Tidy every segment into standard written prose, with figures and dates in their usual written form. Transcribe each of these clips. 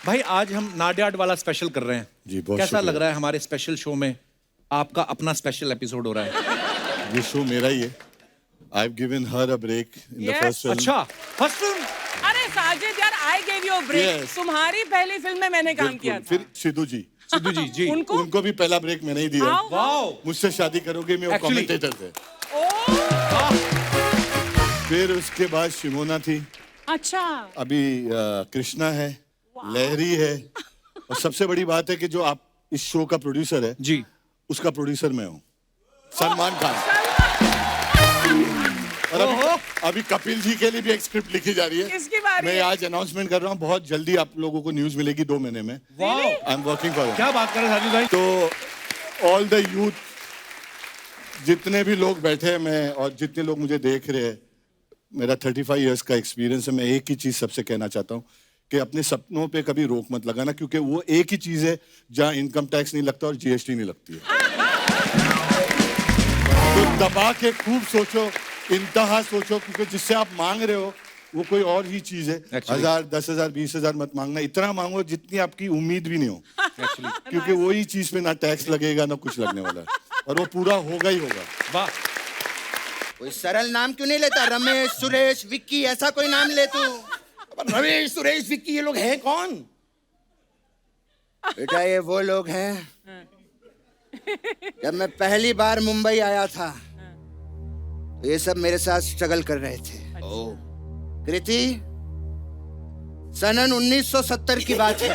भाई आज हम नाडियाड वाला स्पेशल कर रहे हैं जी, बहुत कैसा शुक्रिया। लग रहा है हमारे स्पेशल शो में आपका अपना स्पेशल एपिसोड हो रहा है। ये शो मेरा ही है। I've given her a break in the Yes. first film. अच्छा फर्स्ट फिल्म अरे साजिद यार I gave you break Yes. तुम्हारी पहली फिल्म में मैंने काम किया बिल्कुल। था फिर सिद्धू जी सिद्धू जी जी उनको उनको भी पहला ब्रेक मैंने ही दिया। आओ। वाओ मुझसे शादी करोगे में वो Actually- कमेंटेटर थे। ओ फिर उसके बाद शिमोना थी, अच्छा अभी कृष्णा है, लहरी है, और सबसे बड़ी बात है कि जो आप इस शो का प्रोड्यूसर है जी उसका प्रोड्यूसर मैं हूँ, सलमान खान। और अभी कपिल जी के लिए भी एक स्क्रिप्ट लिखी जा रही है। किसकी बारी मैं है? आज अनाउंसमेंट कर रहा हूँ, बहुत जल्दी आप लोगों को न्यूज मिलेगी 2 महीने में। Wow I am working for क्या बात कर रहे हैं साजिद भाई। तो ऑल द यूथ जितने भी लोग बैठे हैं, मैं और जितने लोग मुझे देख रहे हैं, मेरा 35 इयर्स का एक्सपीरियंस है। मैं एक ही चीज सबसे कहना चाहता हूँ कि अपने सपनों पे कभी रोक मत लगाना, क्योंकि वो एक ही चीज है जहाँ इनकम टैक्स नहीं लगता और जीएसटी नहीं लगती है। तो दबा के खूब सोचो, इंतहा सोचो, क्योंकि जिससे आप मांग रहे हो वो कोई और ही चीज है। Actually- 1000, 10,000, 20,000 मत मांगना, इतना मांगो जितनी आपकी उम्मीद भी नहीं हो, क्योंकि वही चीज पे ना टैक्स लगेगा ना कुछ लगने वाला है, और वो पूरा होगा ही होगा। वाह कोई सरल नाम क्यों नहीं लेता? रमेश, सुरेश, विक्की, ऐसा कोई नाम ले तू। रमेश, सुरेश, विक्की, ये लोग हैं कौन? बेटा ये वो लोग हैं, जब मैं पहली बार मुंबई आया था ये सब मेरे साथ स्ट्रगल कर रहे थे। कृति, सनन 1970 की बात है।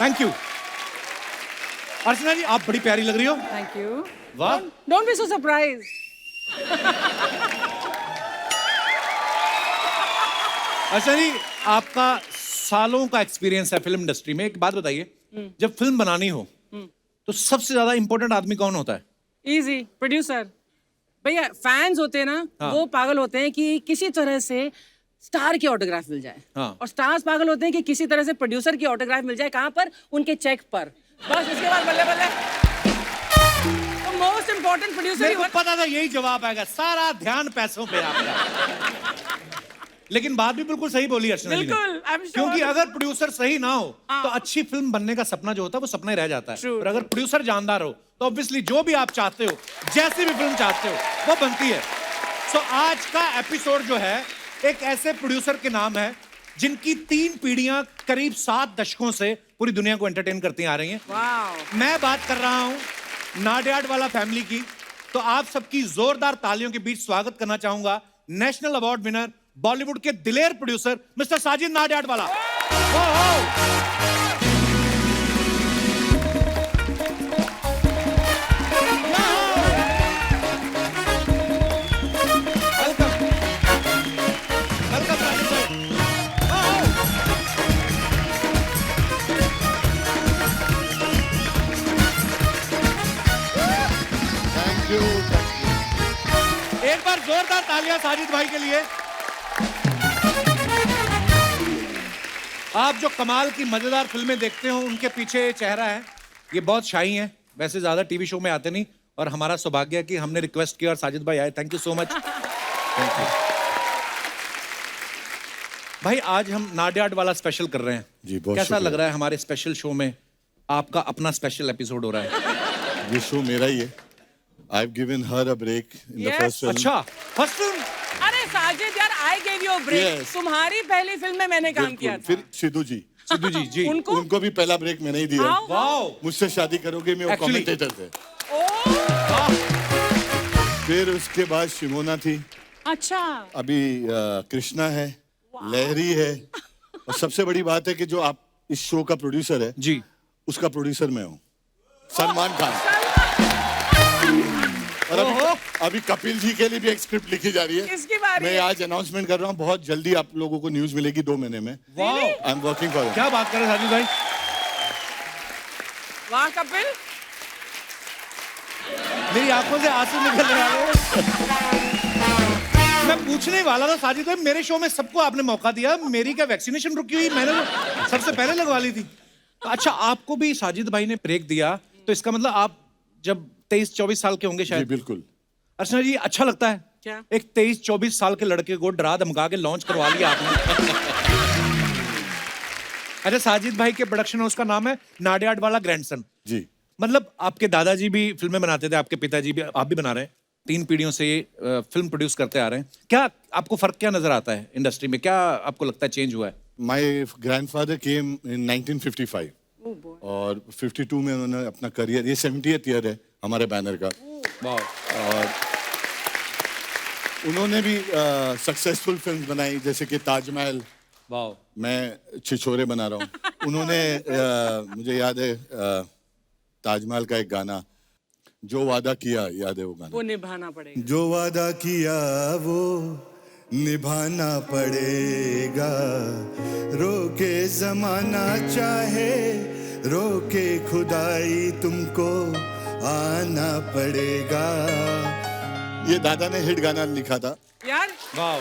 थैंक यू अर्चना जी, आप बड़ी प्यारी लग रही हो। थैंक यू वाह डोंट बी सो सरप्राइज अर्चना जी, आपका सालों का एक्सपीरियंस है फिल्म इंडस्ट्री में। एक बात बताइए, जब फिल्म बनानी हो तो सबसे ज्यादा इंपॉर्टेंट आदमी कौन होता है? इजी प्रोड्यूसर भैया फैंस होते हैं ना हाँ। वो पागल होते हैं कि किसी तरह से स्टार की ऑटोग्राफ मिल जाए हाँ। और स्टार्स पागल होते हैं कि किसी तरह से प्रोड्यूसर की ऑटोग्राफ मिल जाए। कहाँ पर? उनके चेक पर। बस उसके बाद बल्ले बल्ले तो मोस्ट इंपॉर्टेंट प्रोड्यूसर मेरे ही को पता था यही जवाब आएगा, सारा ध्यान पैसों पे आपका। लेकिन बात भी बिल्कुल सही बोली अर्चना जी ने। बिल्कुल, I'm sure। क्योंकि अगर प्रोड्यूसर सही ना हो हाँ। तो अच्छी फिल्म बनने का सपना जो होता है वो सपना ही रह जाता है। True, और अगर प्रोड्यूसर जानदार हो तो ऑब्वियसली जो भी आप चाहते हो, जैसी भी फिल्म चाहते हो, वो बनती है। सो आज का एपिसोड जो है एक ऐसे प्रोड्यूसर के नाम है जिनकी 3 पीढ़ियां करीब 7 दशकों से पूरी दुनिया को एंटरटेन करती आ रही हैं। वाओ मैं बात कर रहा हूं नाडियाड वाला फैमिली की। तो आप सबकी जोरदार तालियों के बीच स्वागत करना चाहूंगा नेशनल अवार्ड विनर, बॉलीवुड के दिलेर प्रोड्यूसर मिस्टर साजिद नाडियाड वाला। वेलकम वेलकम साजिद भाई। Thank you. एक बार जोरदार तालियां साजिद भाई के लिए। आप जो कमाल की मजेदार फिल्में देखते हो उनके पीछे चेहरा है, ये बहुत शाही है, वैसे ज्यादा टीवी शो में आते नहीं, और हमारा सौभाग्य है कि हमने रिक्वेस्ट किया और साजिद भाई आए। Thank you so much. Thank you भाई आज हम नाडियाड वाला स्पेशल कर रहे हैं जी, बहुत कैसा शुक्रिया। लग रहा है हमारे स्पेशल शो में आपका अपना स्पेशल एपिसोड हो रहा है। ये शो मेरा ही है। I've given her a break in the Yes. first film. अच्छा फर्स्ट फिल्म अरे साजिद यार I gave you break Yes. तुम्हारी पहली फिल्म में मैंने काम किया बिल्कुल। था फिर सिद्धू जी सिद्धू जी जी उनको उनको भी पहला ब्रेक मैंने ही दिया। आओ। वाओ मुझसे शादी करोगे में वो Actually- कमेंटेटर थे। ओ फिर उसके बाद शिमोना थी, अच्छा अभी कृष्णा है, लहरी है, और सबसे बड़ी बात है कि जो आप इस शो का प्रोड्यूसर है जी उसका प्रोड्यूसर मैं हूँ, सलमान खान। और अभी कपिल जी के लिए भी एक स्क्रिप्ट लिखी जा रही है। किसकी बारी मैं है? आज अनाउंसमेंट कर रहा हूँ, बहुत जल्दी आप लोगों को न्यूज मिलेगी 2 महीने में। Wow I am working for क्या बात कर रहे हैं साजिद भाई। वाह कपिल मेरी आंखों से आंसू निकल रहे हैं। मैं पूछने ही वाला था साजिद भाई, मेरे शो में सबको आपने मौका दिया, मेरी क्या वैक्सीनेशन रुकी हुई? मैंने तो सबसे पहले लगवा ली थी। अच्छा, आपको भी साजिद भाई ने ब्रेक दिया, तो इसका मतलब आप जब 23-24 साल के होंगे जी शायद। बिल्कुल। अर्चना जी, अच्छा लगता है क्या? एक 23-24 साल के लड़के को डरा धमका के लॉन्च करवा लिया आपने। अच्छा, साजिद भाई के प्रोडक्शन हाउस का नाम है नाडियाड वाला ग्रैंडसन। जी मतलब आपके दादाजी भी फिल्में बनाते थे, आपके पिताजी भी, आप भी बना रहे हैं। 3 पीढ़ियों से ये फिल्म प्रोड्यूस करते आ रहे हैं। क्या आपको फर्क क्या नजर आता है इंडस्ट्री में? क्या आपको लगता है चेंज हुआ है? My grandfather came in 1955 Oh boy. और 52 में उन्होंने अपना करियर, ये 70th ईयर है हमारे बैनर का, और उन्होंने भी सक्सेसफुल फिल्म बनाई जैसे कि ताजमहल, वाह, मैं छिछोरे बना रहा हूँ। उन्होंने मुझे याद है ताजमहल का एक गाना, जो वादा किया, याद है वो गाना? वो निभाना पड़ेगा। जो वादा किया वो निभाना पड़ेगा, रोके जमाना चाहे रोके खुदाई तुमको आना पड़ेगा। ये दादा ने हिट गाना लिखा था। यार वाह,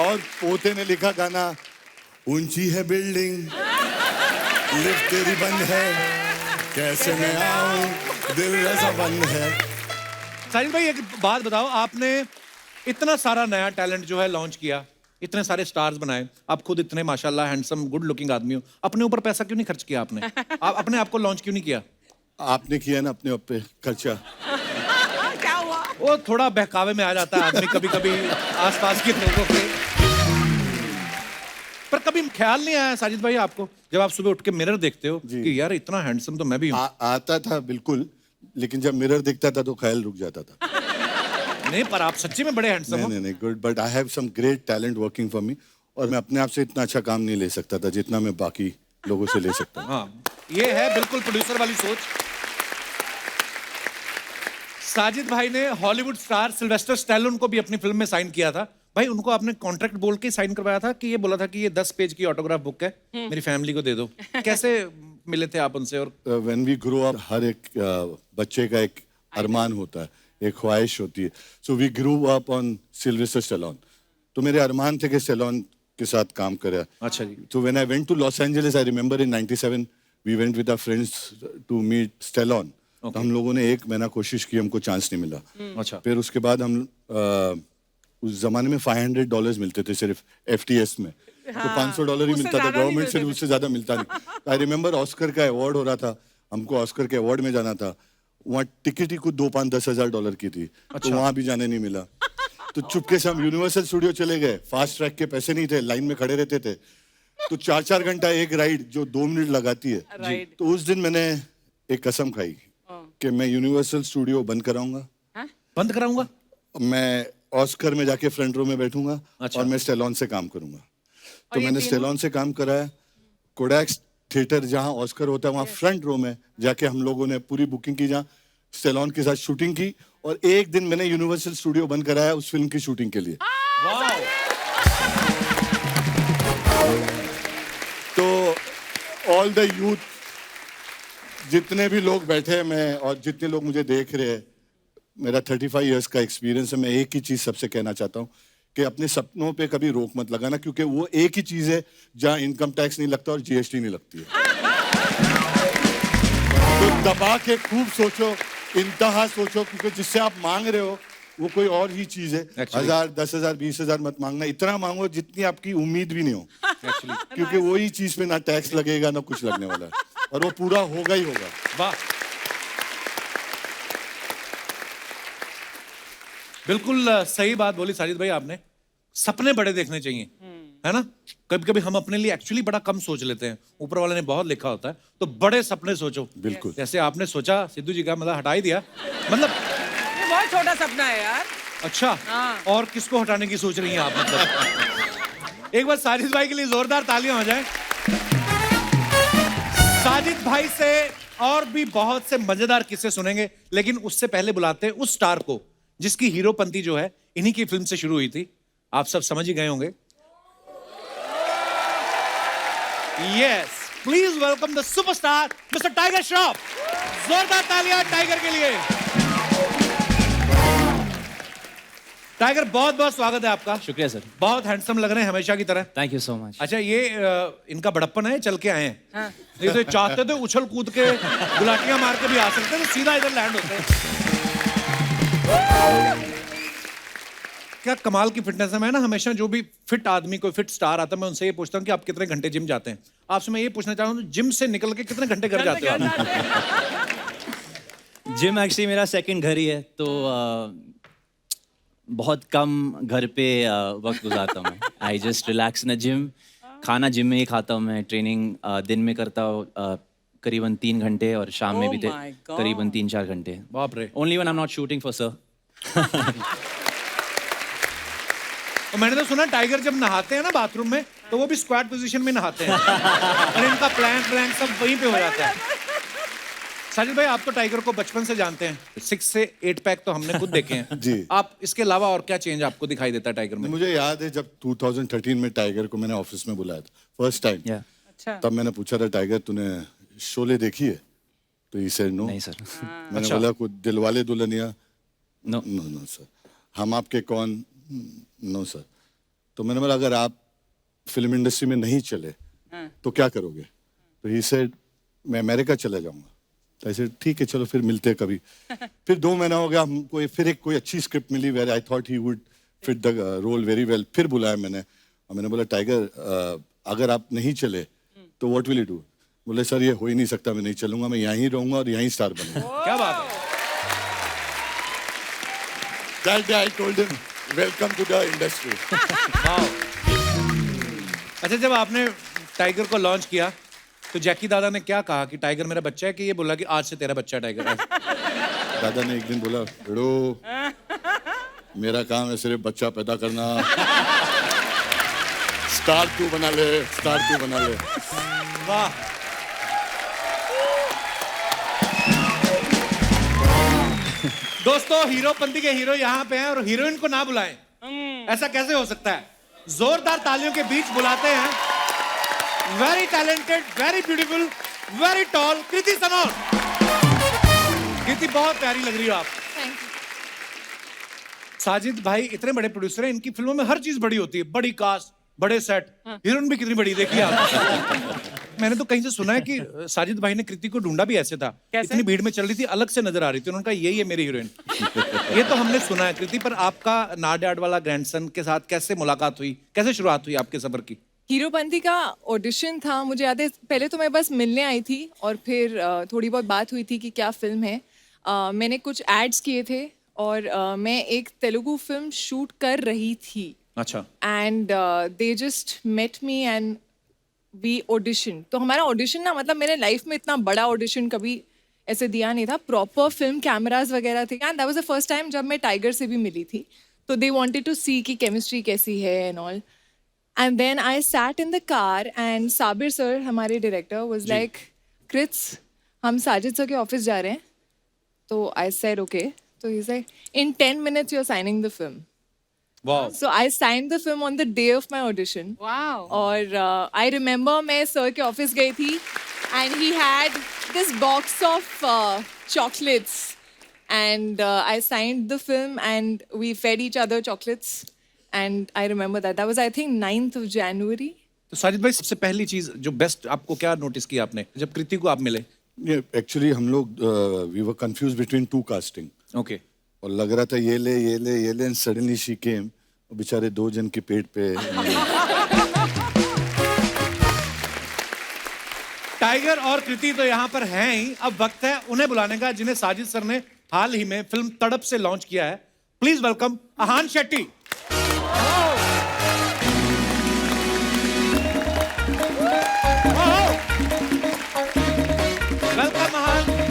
और पोते ने लिखा गाना, ऊंची है बिल्डिंग लिफ्ट तेरी बंद है, कैसे मैं आऊं दिल रजा बंद है। साजिद भाई एक बात बताओ, आपने इतना सारा नया टैलेंट जो है लॉन्च किया, इतने सारे स्टार्स बनाए, आप खुद इतने माशाल्लाह हैंडसम गुड लुकिंग आदमी हो, अपने ऊपर पैसा क्यों नहीं खर्च किया आपने? आप अपने आप को लॉन्च क्यों नहीं किया? आपने किया ना अपने ऊपर खर्चा। क्या हुआ? वो थोड़ा बहकावे में आ जाता है आदमी कभी कभी आसपास के लोगों के। पर कभी ख्याल नहीं आया साजिद भाई आपको, जब आप सुबह उठ के मिरर देखते हो कि यार इतना हैंडसम तो मैं भी हूँ? आता था बिल्कुल, लेकिन जब मिरर दिखता था तो ख्याल रुक जाता था। नहीं, पर आप सच्ची में बड़े हैंडसम हो। नहीं, good, but I have some great talent working for me, और मैं अपने आप से इतना अच्छा काम नहीं ले सकता था जितना मैं बाकी लोगों से ले सकता हूँ। हाँ, ये है बिल्कुल प्रोड्यूसर वाली सोच। साजिद भाई ने हॉलीवुड स्टार सिल्वेस्टर स्टैलोन को भी अपनी फिल्म में साइन किया था। भाई, उनको आपने कॉन्ट्रैक्ट बोल के साइन करवाया था कि ये बोला था कि ये 10 पेज की ऑटोग्राफ बुक है, मेरी फैमिली को दे दो? कैसे मिले थे आप उनसे? और व्हेन वी ग्रो अप, हर एक बच्चे का एक अरमान होता है, एक ख्वाहिश होती है। So we grew up on Sylvester Stallone, तो मेरे अरमान थे कि स्टैलोन के साथ काम करें। अच्छा जी। तो when I went to Los Angeles, I remember in 97 we went with our friends to meet Stallone. तो हम लोगों ने 1 महीना कोशिश की, हमको चांस नहीं मिला। अच्छा। फिर उसके बाद हम उस जमाने में $500 मिलते थे सिर्फ FTS में, तो $500 ही उससे मिलता था, ज्यादा नहीं गवर्नमेंट से मिलते थे। उससे ज्यादा मिलता नहीं। आई रिमेंबर ऑस्कर का अवार्ड हो रहा था, हमको ऑस्कर के अवार्ड में जाना था, वहाँ टिकट ही कुछ $2-5-10,000 की थी, तो वहाँ भी जाने नहीं मिला। तो चुपके से हम यूनिवर्सल स्टूडियो चले गए, फास्ट ट्रैक के पैसे नहीं थे, लाइन में खड़े रहते थे, तो 4-4 घंटा एक राइड जो 2 मिनट लगाती है। राइट। तो उस दिन मैंने एक कसम खाई कि मैं यूनिवर्सल स्टूडियो बंद कराऊंगा, बंद कराऊंगा? मैं ऑस्कर में जाके फ्रंट रो में बैठूंगा, और मैं स्टेलॉन से काम करूंगा। तो मैंने स्टेलॉन से काम कराया, कोडैक थिएटर जहां ऑस्कर होता है वहां फ्रंट रो में जाके हम लोगों ने पूरी बुकिंग की, जहां स्टेलॉन के साथ शूटिंग की, और एक दिन मैंने यूनिवर्सल स्टूडियो बंद कराया उस फिल्म की शूटिंग के लिए। तो ऑल द यूथ, जितने भी लोग बैठे हैं, मैं और जितने लोग मुझे देख रहे हैं, मेरा 35 इयर्स का एक्सपीरियंस है, मैं एक ही चीज सबसे कहना चाहता हूँ कि अपने सपनों पे कभी रोक मत लगाना, क्योंकि वो एक ही चीज है जहां इनकम टैक्स नहीं लगता और GST नहीं लगती है। तो दबा के खूब सोचो, इंतहा सोचो, क्योंकि जिससे आप मांग रहे हो वो कोई और ही चीज है। Actually. 1000, 10,000, 20,000 मत मांगना, इतना मांगो जितनी आपकी उम्मीद भी नहीं हो, क्योंकि वही चीज पे ना टैक्स लगेगा ना कुछ लगने वाला है, और वो पूरा होगा ही होगा। वाह, बिल्कुल सही बात बोली साजिद भाई आपने। सपने बड़े देखने चाहिए, है ना? कभी कभी हम अपने लिए एक्चुअली बड़ा कम सोच लेते हैं, ऊपर वाले ने बहुत लिखा होता है, तो बड़े सपने सोचो। बिल्कुल। जैसे आपने सोचा, सिद्धू जी का मतलब हटा ही दिया, मतलब ये बहुत छोटा सपना है यार। अच्छा। हाँ। और किसको हटाने की सोच रही हैं आप? मतलब एक बार साजिद भाई के लिए जोरदार तालियां हो जाएं। साजिद भाई से और भी बहुत से मजेदार किस्से सुनेंगे, लेकिन उससे पहले बुलाते हैं उस स्टार को जिसकी हीरोपंती जो है इन्हीं की फिल्म से शुरू हुई थी। आप सब समझ ही गए होंगे। Yes, please welcome the superstar mister tiger Shroff. जोरदार तालियां टाइगर के लिए। टाइगर बहुत बहुत स्वागत है आपका। शुक्रिया सर। बहुत हैंडसम लग रहे हैं हमेशा की तरह। Thank you so much. अच्छा ये इनका बड़प्पन है, चल के आए हैं। हाँ। नहीं तो ये चाहते तो उछल कूद के गुलाटियां मार के भी आ सकते हैं, तो सीधा इधर लैंड होते हैं। क्या कमाल की फिटनेस है। मैं ना हमेशा जो भी फिट आदमी, कोई फिट स्टार आता है, मैं उनसे ये पूछता हूँ कि आप कितने घंटे जिम जाते हैं। आपसे मैं ये पूछना चाहता हूँ, जिम से निकल के कितने घंटे घर जाते हो आप? जिम एक्चुअली मेरा सेकंड घर ही है, तो बहुत कम घर पे वक्त गुजारता हूँ मैं। I just relax in gym. खाना जिम में ही खाता हूँ मैं। ट्रेनिंग दिन में करता हूँ करीबन 3 घंटे, और शाम में भी Oh my God. करीबन 3-4 घंटे। बाप रे। Only when I am not shooting for sir. और मैंने तो सुना टाइगर जब नहाते हैं ना बाथरूम में, तो वो भी स्क्वाट पोजीशन में नहाते हैं। और इनका प्लैंक सब वहीं पे हो जाता है। साजिद भाई, आप तो टाइगर को बचपन से जानते हैं। 6 से 8 पैक तो हमने खुद देखे हैं। जी। आप इसके अलावा और क्या चेंज आपको दिखाई देता है टाइगर में? मुझे याद है जब 2013 में टाइगर को मैंने ऑफिस में बुलाया था फर्स्ट टाइम। या अच्छा। तब मैंने पूछा था, टाइगर तूने शोले देखी है? तो ही सेड नो। नहीं सर। मैंने अच्छा। बोला कुछ Dilwale Dulhania? No. No sir. Hum Aapke Kaun? No sir. तो मैंने बोला अगर आप फिल्म इंडस्ट्री में नहीं चले तो क्या करोगे? तो ही सेड मैं अमेरिका चला जाऊंगा। तो ऐसे ठीक है, चलो फिर मिलते हैं कभी। फिर 2 महीना हो गया, हमको फिर कोई अच्छी स्क्रिप्ट मिली where I thought he would fit the role very well. फिर बुलाया मैंने, और मैंने बोला टाइगर अगर आप नहीं चले तो व्हाट विल यू डू? बोले सर ये हो ही नहीं सकता, मैं नहीं चलूंगा, मैं यहीं रहूंगा और यहीं स्टार बनूंगा। क्या बात है। That day I told him, welcome to the industry. वाह। अच्छा, जब आपने टाइगर को लॉन्च किया तो जैकी दादा ने क्या कहा कि टाइगर मेरा बच्चा है, कि ये बोला कि आज से तेरा बच्चा है टाइगर? दादा ने एक दिन बोला, बेड़ो मेरा काम है सिर्फ बच्चा पैदा करना, स्टार तू बना ले, स्टार तू बना ले। वाह। दोस्तों, हीरोपंती के हीरो यहाँ पे हैं और हीरोइन को ना बुलाएं, ऐसा कैसे हो सकता है? जोरदार तालियों के बीच बुलाते हैं very talented, very beautiful, very tall Kriti Sanon. Kriti, बहुत प्यारी लग रही हो आप। साजिद भाई इतने बड़े प्रोड्यूसर हैं, इनकी फिल्मों में हर चीज बड़ी होती है, बड़ी कास्ट, बड़े सेट। हीरोइन भी कितनी बड़ी देखिए आप। मैंने तो कहीं से सुना है कि साजिद भाई ने कृति को ढूंढा भी ऐसे था। कैसे? इतनी भीड़ में चल रही थी, अलग से नजर आ रही थी, उन्होंने कहा यही है मेरी हीरोइन। ये तो हमने सुना है। कृति, पर आपका नाडियाड वाला ग्रैंडसन के साथ कैसे मुलाकात हुई, कैसे शुरुआत हुई आपके सफर की? हीरोपंती का ऑडिशन था, मुझे याद है पहले तो मैं बस मिलने आई थी, और फिर थोड़ी बहुत बात हुई थी कि क्या फिल्म है। मैंने कुछ एड्स किए थे, और मैं एक तेलुगु फिल्म शूट कर रही थी। अच्छा। And they just met me and we audition. तो हमारा ऑडिशन ना, मतलब मेरे लाइफ में इतना बड़ा ऑडिशन कभी ऐसे दिया नहीं था। प्रॉपर फिल्म कैमरास वगैरह थे, and that was the first time जब मैं टाइगर से भी मिली थी। तो दे वांटेड टू सी कि केमिस्ट्री कैसी है and all. And then I sat in the car, and Sabir sir, हमारे डायरेक्टर, वाज लाइक, कृत्स हम साजिद सर के ऑफिस जा रहे हैं। तो आई सेड ओके। तो he said in 10 minutes you are signing the film. वाह। So I signed the film on the day of my audition. Wow. और I remember मैं सर के ऑफिस गई थी, and he had this box of chocolates, and I signed the film, and we fed each other chocolates, and I remember that. That was, I think, 9th of January. तो साजिद भाई, सबसे पहली चीज जो best आपको क्या नोटिस किया आपने जब कृति को आप मिले? ये एक्चुअली हम लोग we were confuse between 2 casting, okay. और लग रहा था ये ले ये ले ये ले, एंड सडनली शी केम, बेचारे 2 जन के पेट पे। टाइगर और कृति तो यहाँ पर हैं ही, अब वक्त है उन्हें बुलाने का जिन्हें साजिद सर ने हाल ही में फिल्म तड़प से लॉन्च किया है। Please welcome Ahan Shetty. Welcome Ahan.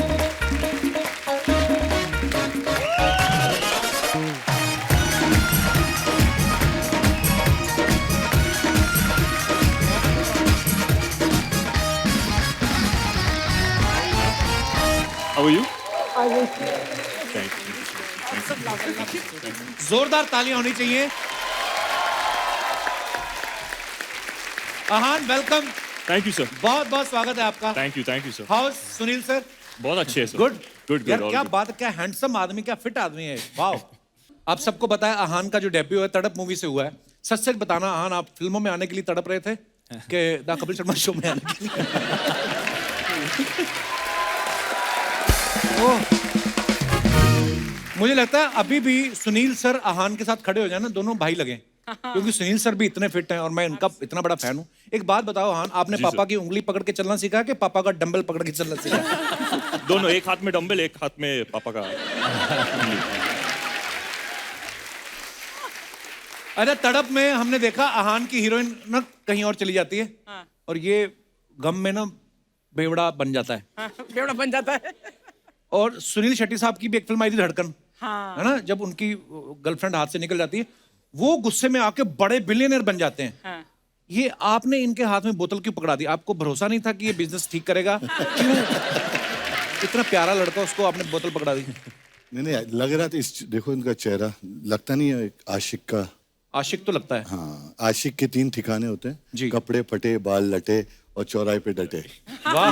How are you? जोरदार तालियां होनी चाहिए। Ahan, welcome. Thank you, sir. बहुत बहुत स्वागत है आपका। Thank you, sir. How Sunil sir? बहुत अच्छे हैं सर। गुड Good, यार, all क्या good. बात है, क्या हैंडसम आदमी, क्या फिट आदमी है। वाओ। आप सबको पता है आहान का जो डेब्यू है तड़प मूवी से हुआ है। सच सच बताना आहान, आप फिल्मों में आने के लिए तड़प रहे थे कि द कपिल शर्मा शो में आने के लिए? ओह, मुझे लगता है अभी भी सुनील सर आहान के साथ खड़े हो जाए ना, दोनों भाई लगे, क्योंकि सुनील सर भी इतने फिट हैं और मैं इनका इतना बड़ा फैन हूँ। एक बात बताओ आहान, आपने जी, पापा की उंगली पकड़ के चलना सीखा कि पापा का डंबल पकड़ के चलना सीखा? दोनों, एक हाथ में डंबल, एक हाथ में पापा का। अरे तड़प में हमने देखा आहान की हीरोइन ना कहीं और चली जाती है और ये गम में ना बेवड़ा बन जाता है। बेवड़ा बन जाता है। और सुनील शेट्टी साहब की भी एक फिल्म आई थी धड़कन, है ना, जब उनकी गर्लफ्रेंड हाथ से निकल जाती है, वो गुस्से में आके बड़े बिलियनर बन जाते हैं। ये आपने इनके हाथ में बोतल क्यों पकड़ा दी? आपको भरोसा नहीं था कि ये बिजनेस ठीक करेगा? क्यों इतना प्यारा लड़का, उसको आपने बोतल पकड़ा दी? नहीं, लग रहा था इस, देखो इनका चेहरा, लगता नहीं है एक आशिक का? आशिक तो लगता है। हाँ, आशिक के 3 ठिकाने होते हैं जी। कपड़े फटे, बाल लटे और चौराहे पे डटे। वाह।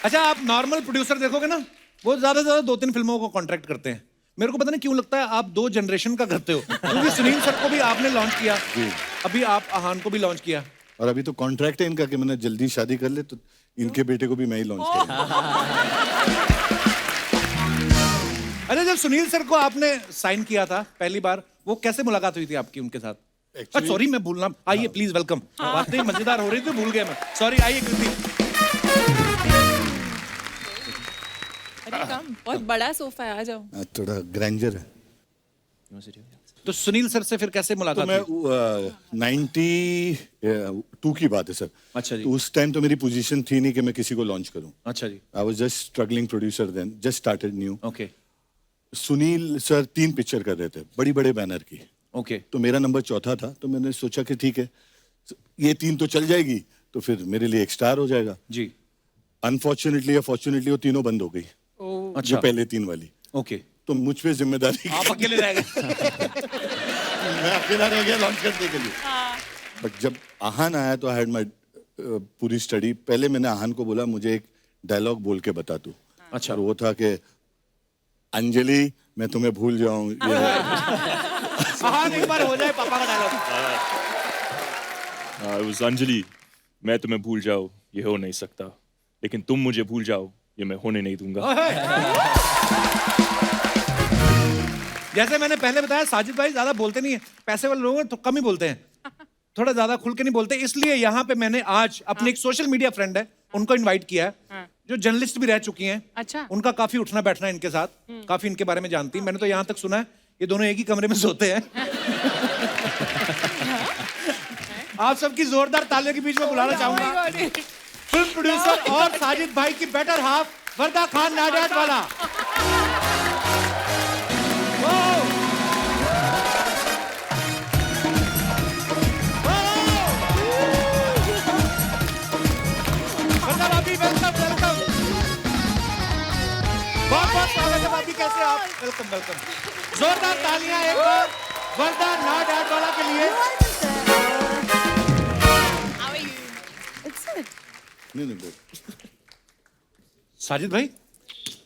अच्छा, आप नॉर्मल प्रोड्यूसर देखोगे ना, वो ज्यादा से ज्यादा 2-3 फिल्मों को कॉन्ट्रैक्ट करते हैं। मेरे को पता नहीं क्यों लगता है आप 2 जनरेशन का करते हो, क्योंकि सुनील सर को भी आपने लॉन्च किया, अभी आप आहान को भी लॉन्च किया, और अभी तो कॉन्ट्रैक्ट है इनका कि मैंने जल्दी शादी कर ले तो इनके बेटे को भी मैं ही लॉन्च करूंगा। अरे जब सुनील सर को आपने साइन किया था पहली बार, वो कैसे मुलाकात हुई थी आपकी उनके साथ? Actually- सॉरी मैं भूलना, आइए प्लीज, वेलकम। बातें मजेदार हो रही थी, भूल गया मैं, सॉरी। आइए कृति। अरे कम, बहुत बड़ा सोफा है, आ जाओ। थोड़ा ग्रैंजर है। तो सुनील सर से फिर कैसे तो मुलाकात मैं हुई? 92 की बात है सर। अच्छा जी। तो उस टाइम तो मेरी पोजीशन थी नहीं कि मैं किसी को लॉन्च करूं। अच्छा जी। I was just struggling producer then, just started new. Okay Sunil sir 3 picture कर रहे थे, बड़ी बड़े बैनर की। ओके। तो मेरा नंबर 4था था, तो मैंने सोचा कि ठीक है, ये 3 तो चल जाएगी तो फिर मेरे लिए एक स्टार हो जाएगा। जी। अनफॉर्चुनेटली या फॉर्चुनेटली वो तीनों बंद हो गई, अच्छा। जो पहले 3 वाली। ओके। तो मुझ पे जिम्मेदारी, आप अकेले रह गए। मैं अकेला रह गया लॉन्च करने के लिए। बट जब आहान आया तो आई हैड माय पूरी स्टडी। पहले मैंने आहान को बोला मुझे एक डायलॉग बोल के बता तू। अच्छा। और वो था कि अंजलि मैं तुम्हें भूल जाऊं। आहान एक बार हो जाए पापा का डायलॉग। it was अंजलि, मैं तुम्हें भूल जाऊं ये हो नहीं सकता, लेकिन तुम मुझे भूल जाओ ये मैं होने नहीं दूंगा। जैसे मैंने पहले बताया, साजिद भाई ज्यादा बोलते नहीं है, पैसे वाले लोग हैं तो कम ही बोलते हैं, थोड़ा ज्यादा खुल के नहीं बोलते। इसलिए यहाँ पे मैंने आज अपने एक सोशल मीडिया फ्रेंड है उनको इनवाइट किया है, जो जर्नलिस्ट भी रह चुकी हैं। अच्छा। उनका काफी उठना बैठना है इनके साथ, काफी इनके बारे में जानती हैं। मैंने तो यहाँ तक सुना है ये दोनों एक ही कमरे में सोते हैं। आप सबकी जोरदार तालियों के बीच में बुलाना चाहूंगा फिल्म प्रोड्यूसर और साजिद भाई की बेटर हाफ वर्दा खान नाडियाड वाला। वर्दा भाभी वेलकम वेलकम, बहुत बहुत स्वागत है भाभी, कैसे आप? वेलकम वेलकम, जोरदार तालियां एक बार वर्दा नाडियाड वाला के लिए। नहीं, साजिद भाई,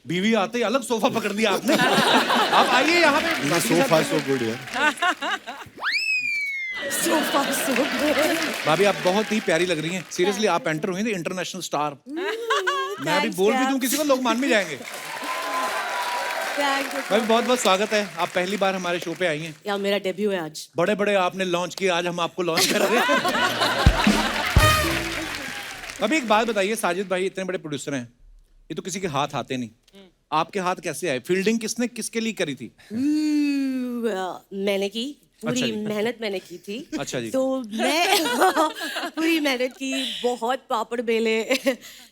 बीवी आते ही अलग सोफा पकड़ दिया आपने। आप आइए यहाँ पे। सो फार सो गुड यार। भाभी आप बहुत ही प्यारी लग रही हैं, सीरियसली। आप एंटर हुई थी इंटरनेशनल स्टार। मैं अभी बोल भी दूं किसी को, लोग मान भी जाएंगे। भाई बहुत बहुत स्वागत है, आप पहली बार हमारे शो पे आई हैं। यार मेरा डेब्यू है आज। बड़े बड़े आपने लॉन्च किए, आज हम आपको लॉन्च कर रहे हैं। अभी एक बात बताइए, साजिद भाई इतने बड़े प्रोड्यूसर हैं, ये तो किसी के हाथ आते नहीं, आपके हाथ कैसे आए? फील्डिंग किसने किसके लिए करी थी? मैंने की पूरी अच्छा जी। मेहनत मैंने की थी। अच्छा जी। तो मैं पूरी मेहनत की, बहुत पापड़ बेले।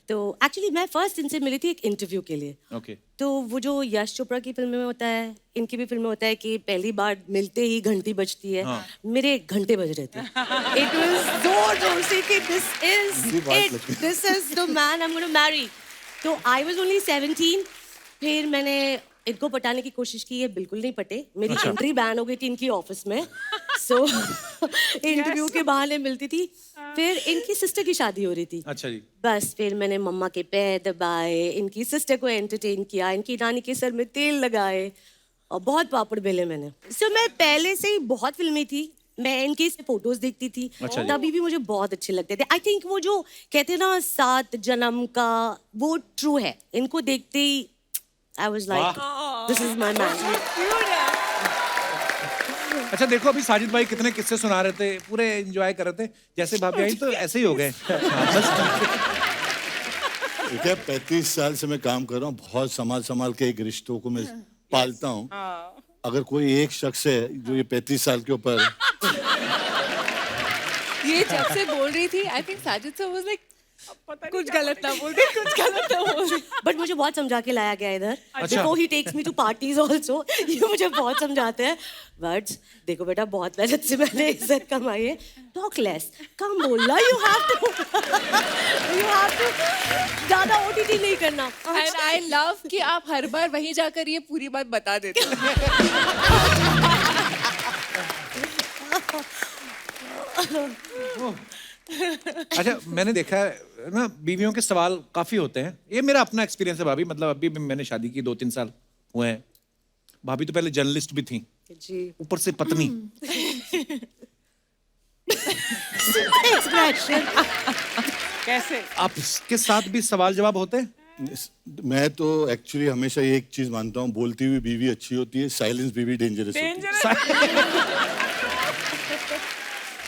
तो एक्चुअली मैं फर्स्ट इनसे मिली थी एक इंटरव्यू के लिए। ओके। तो वो जो यश चोपड़ा की फिल्म में होता है, इनकी भी फिल्म में होता है कि पहली बार मिलते ही घंटी बजती है। हाँ। मेरे घंटे बज रहे थे। इट वाज जोर जोर से कि this is the man I am gonna marry. तो आई वाज ओनली 17। फिर मैंने इनको पटाने की कोशिश की, ये बिल्कुल नहीं पटे। मेरी एंट्री बैन हो गई थी इनकी ऑफिस में। सो इंटरव्यू के बहाने मिलती थी। फिर इनकी सिस्टर की शादी हो रही थी। अच्छा जी। बस फिर मैंने मम्मा के पैर दबाए, इनकी सिस्टर को एंटरटेन किया, इनकी नानी के सर में तेल लगाए और बहुत पापड़ बेले मैंने। सो मैं पहले से ही बहुत फिल्मी थी, मैं इनकी फोटोज देखती थी, अच्छा जी। तभी भी मुझे बहुत अच्छे लगते थे। आई थिंक वो जो कहते हैं ना 7 जन्म का, वो ट्रू है। इनको देखते ही I was like this is my man. अच्छा देखो अभी साजिद भाई कितने किस्से सुना रहे थे, पूरे एंजॉय कर रहे थे। जैसे भाभी आई तो ऐसे ही हो गए। देखिए 35 साल से मैं काम कर रहा हूँ, बहुत संभाल के एक रिश्तों को मैं पालता हूँ। अगर कोई एक शख्स है जो ये 35 साल के ऊपर ये जब से बोल रही थी, I think Sajid sir was like कुछ गलत ना बोल दे, कुछ गलत ना बोल दे। बट मुझे बहुत समझा के लाया गया इधर। अच्छा। Before he takes me to parties also, ये मुझे बहुत समझाते हैं। बट देखो बेटा, बहुत मेहनत से मैंने इज्जत कमाई है। टॉक लेस, कम बोलना। यू हैव टू ज्यादा ओटीटी नहीं करना। एंड आई लव कि आप हर बार वहीं जाकर ये पूरी बात बता देते हो। अच्छा मैंने देखा है ना, बीवियों के सवाल काफी होते हैं। ये मेरा अपना एक्सपीरियंस है भाभी, मतलब अभी भी मैंने शादी की 2-3 साल हुए हैं। भाभी तो पहले जर्नलिस्ट भी थी, जी। ऊपर से पत्नी। एक्सप्रेशन। कैसे? आपके साथ भी सवाल जवाब होते हैं? मैं तो एक्चुअली हमेशा ये एक चीज मानता हूँ, बोलती हुई बीवी अच्छी होती है, साइलेंस बीवी डेंजरस होती है।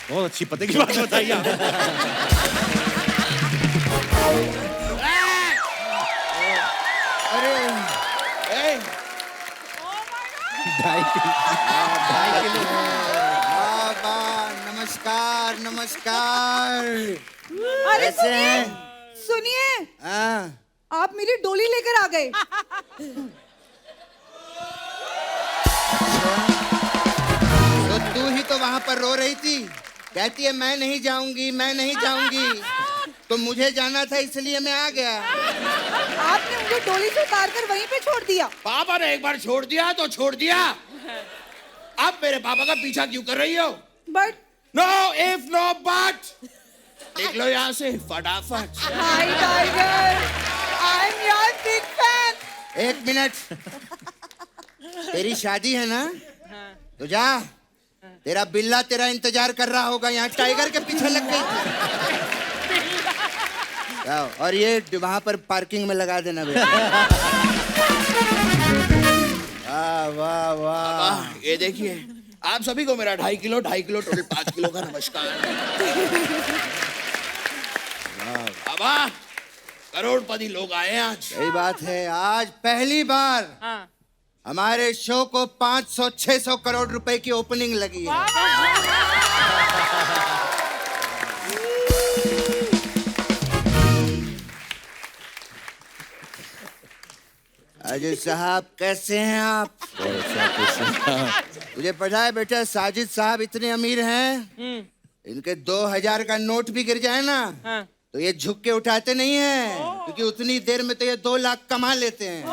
बहुत अच्छी पते की बात बताई आप। नमस्कार नमस्कार। अरे कैसे हैं? सुनिए, हाँ, आप मेरी डोली लेकर आ गए। तो तू ही तो वहाँ पर रो रही थी, कहती है मैं नहीं जाऊंगी, मैं नहीं जाऊंगी। तो मुझे जाना था इसलिए मैं आ गया। आपने मुझे डोली से उतार कर वहीं पे छोड़ दिया। पापा ने एक बार छोड़ दिया तो छोड़ दिया। अब मेरे पापा का पीछा क्यों कर रही हो? But no if no but. निकलो यहाँ से फटाफट। Hi Tiger, I am your big fan. एक मिनट, तेरी शादी है ना, तो जा, तेरा बिल्ला तेरा इंतजार कर रहा होगा, यहाँ टाइगर के पीछे लग गई थी। जाओ, और ये वहां पर पार्किंग में लगा देना बेटा। वाह वाह वाह। ये देखिए, आप सभी को मेरा 2.5 किलो टोटल 5 किलो का नमस्कार। बाबा, करोड़पति लोग आए हैं आज। सही बात है, आज पहली बार हमारे शो को 500-600 करोड़ रुपए की ओपनिंग लगी है। अजय साहब कैसे हैं आप? मुझे पता है बेटा, साजिद साहब इतने अमीर हैं, इनके 2000 का नोट भी गिर जाए ना, तो ये झुक के उठाते नहीं हैं, क्योंकि उतनी देर में तो ये 2 लाख कमा लेते हैं।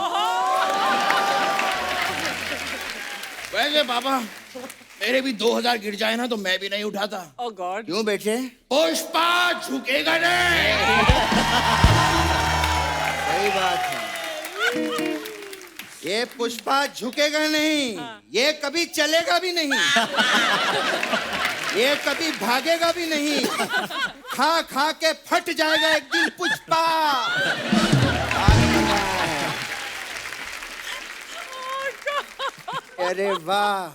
वैसे पापा, मेरे भी 2000 गिर जाए ना तो मैं भी नहीं उठाता। ओह गॉड। क्यों बेटे? पुष्पा झुकेगा नहीं। सही बात है, ये पुष्पा झुकेगा नहीं, ये कभी चलेगा भी नहीं, ये कभी भागेगा भी नहीं, खा खा के फट जाएगा एक दिन पुष्पा। अरे वाह,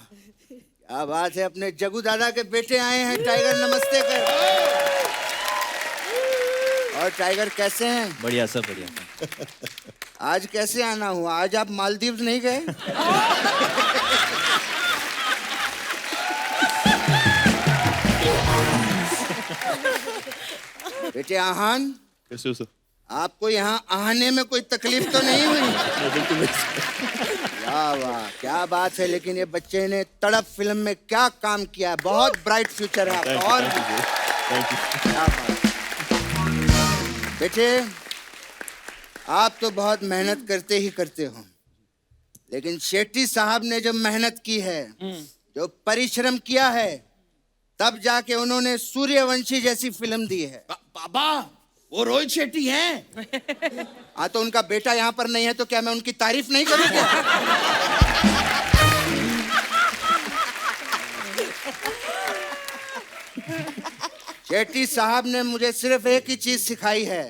क्या बात है, अपने जगू दादा के बेटे आए हैं। टाइगर नमस्ते कर। और टाइगर कैसे हैं? बढ़िया सब बढ़िया। आज कैसे आना हुआ? आज आप मालदीव नहीं गए? बेटे आहान, कैसे हो सर? आपको यहाँ आने में कोई तकलीफ तो नहीं हुई? वाह वाह, क्या बात है। लेकिन ये बच्चे ने तड़प फिल्म में क्या काम किया है, बहुत ब्राइट फ्यूचर है आपका। और क्या बात। बेटे, आप तो बहुत मेहनत करते ही करते हो, लेकिन शेट्टी साहब ने जो मेहनत की है, जो परिश्रम किया है, तब जाके उन्होंने सूर्यवंशी जैसी फिल्म दी है। पापा वो रोहित शेट्टी हैं। हाँ तो उनका बेटा यहाँ पर नहीं है तो क्या मैं उनकी तारीफ नहीं करूँ क्या? शेट्टी साहब ने मुझे सिर्फ एक ही चीज सिखाई है,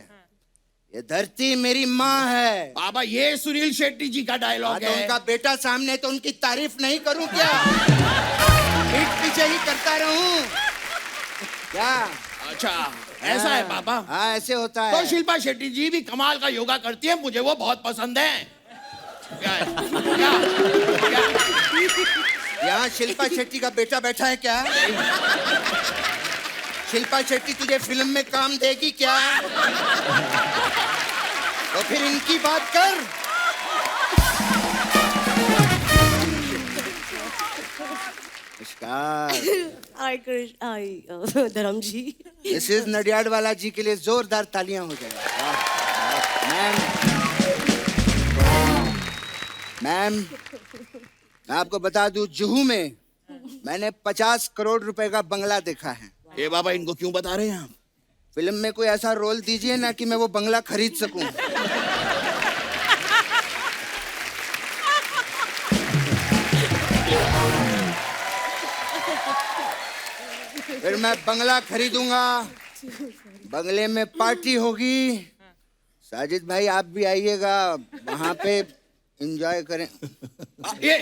ये धरती मेरी माँ है। पापा ये सुनील शेट्टी जी का डायलॉग तो है। उनका बेटा सामने तो उनकी तारीफ नहीं करूं क्या? पीठ पीछे ही करता रहूं क्या? अच्छा ऐसा है पापा? हाँ ऐसे होता है। तो शिल्पा शेट्टी जी भी कमाल का योगा करती है, मुझे वो बहुत पसंद है। क्या है? क्या? यहाँ शिल्पा शेट्टी का बेटा बैठा है क्या? शिल्पा शेट्टी तुझे फिल्म में काम देगी क्या? तो फिर इनकी बात कर। नमस्कार। हाय धर्म जी। मिसेस नडियाडवाला जी के लिए जोरदार तालियां हो जाए। मैम मैं आपको बता दूं, जुहू में मैंने 50 करोड़ रुपए का बंगला देखा है। ये बाबा इनको क्यों बता रहे हैं आप? फिल्म में कोई ऐसा रोल दीजिए ना कि मैं वो बंगला खरीद सकूं। फिर मैं बंगला खरीदूंगा, बंगले में पार्टी होगी। साजिद भाई आप भी आइएगा, वहां पे एंजॉय करें। ये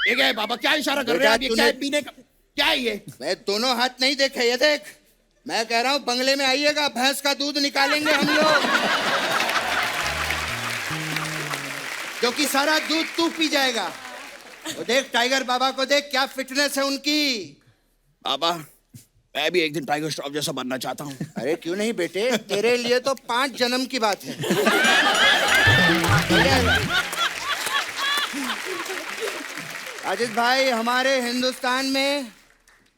क्या है बाबा? क्या इशारा कर रहे हैं आप? ये क्या है पीने का? क्या है ये? मैं दोनों हाथ नहीं देखे, ये देख। मैं कह रहा हूँ बंगले में आइएगा, भैंस का दूध निकालेंगे हम लोग, क्योंकि सारा दूध तू पी जाएगा। तो देख टाइगर बाबा को देख, क्या फिटनेस है उनकी। बाबा मैं भी एक दिन टाइगर श्रॉफ जैसा बनना चाहता हूँ। अरे क्यों नहीं बेटे, तेरे लिए तो 5 जन्म की बात है। अजीत भाई, हमारे हिंदुस्तान में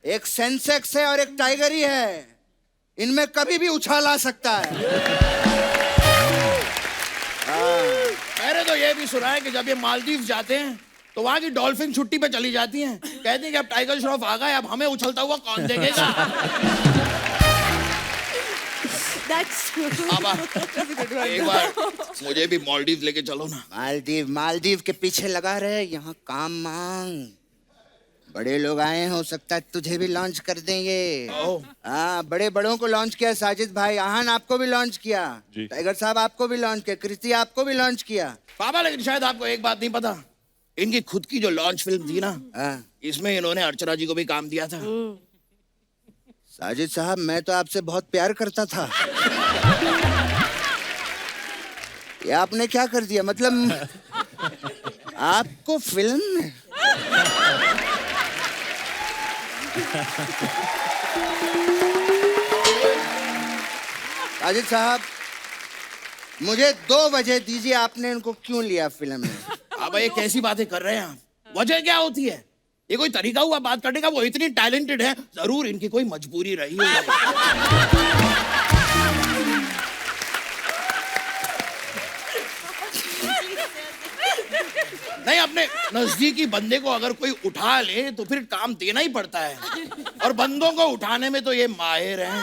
एक सेंसेक्स है और एक टाइगर ही है, इनमें कभी भी उछाल आ सकता है। मैंने तो ये भी सुना है कि जब ये मालदीव जाते हैं तो वहां की डॉल्फिन छुट्टी पे चली जाती हैं, कहती हैं कि अब टाइगर श्रॉफ आ गए, अब हमें उछलता हुआ कौन देखेगा। बाबा एक बार मुझे भी मालदीव लेके चलो ना। मालदीव के पीछे लगा रहे, यहाँ काम मांग। बड़े लोग आए हैं, हो सकता है तुझे भी लॉन्च कर देंगे। हाँ बड़े बड़ों को लॉन्च किया साजिद भाई, आहान आपको भी लॉन्च किया, टाइगर साहब आपको भी लॉन्च किया, कृति आपको भी लॉन्च किया। पापा लेकिन शायद आपको एक बात नहीं पता, इनकी खुद की जो लॉन्च फिल्म थी ना, इसमें इन्होंने अर्चना जी को भी काम दिया था। साजिद साहब मैं तो आपसे बहुत प्यार करता था, ये आपने क्या कर दिया? मतलब आपको फिल्म में साजिद साहब मुझे 2 वजह दीजिए, आपने इनको क्यों लिया फिल्म में? अब ये कैसी बातें कर रहे हैं आप? वजह क्या होती है? ये कोई तरीका हुआ बात करने का? वो इतनी टैलेंटेड है, जरूर इनकी कोई मजबूरी रही है। नहीं, अपने नजदीकी बंदे को अगर कोई उठा ले तो फिर काम देना ही पड़ता है, और बंदों को उठाने में तो ये माहिर हैं।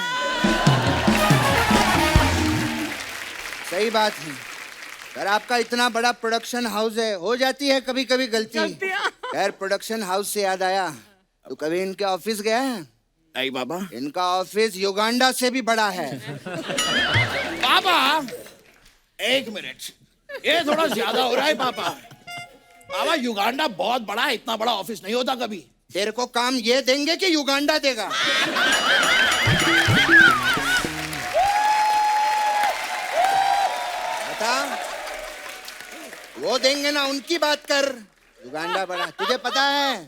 सही बात है सर, आपका इतना बड़ा प्रोडक्शन हाउस है, हो जाती है कभी कभी गलती। यार प्रोडक्शन हाउस से याद आया, तो कभी इनके ऑफिस गया है? नहीं बाबा, इनका ऑफिस युगांडा से भी बड़ा है। पापा एक मिनट, ये थोड़ा ज्यादा हो रहा है पापा। पापा युगांडा बहुत बड़ा है, इतना बड़ा ऑफिस नहीं होता कभी। तेरे को काम ये देंगे कि युगांडा देगा? बता, वो देंगे ना, उनकी बात कर। युगांडा बड़ा, तुझे पता है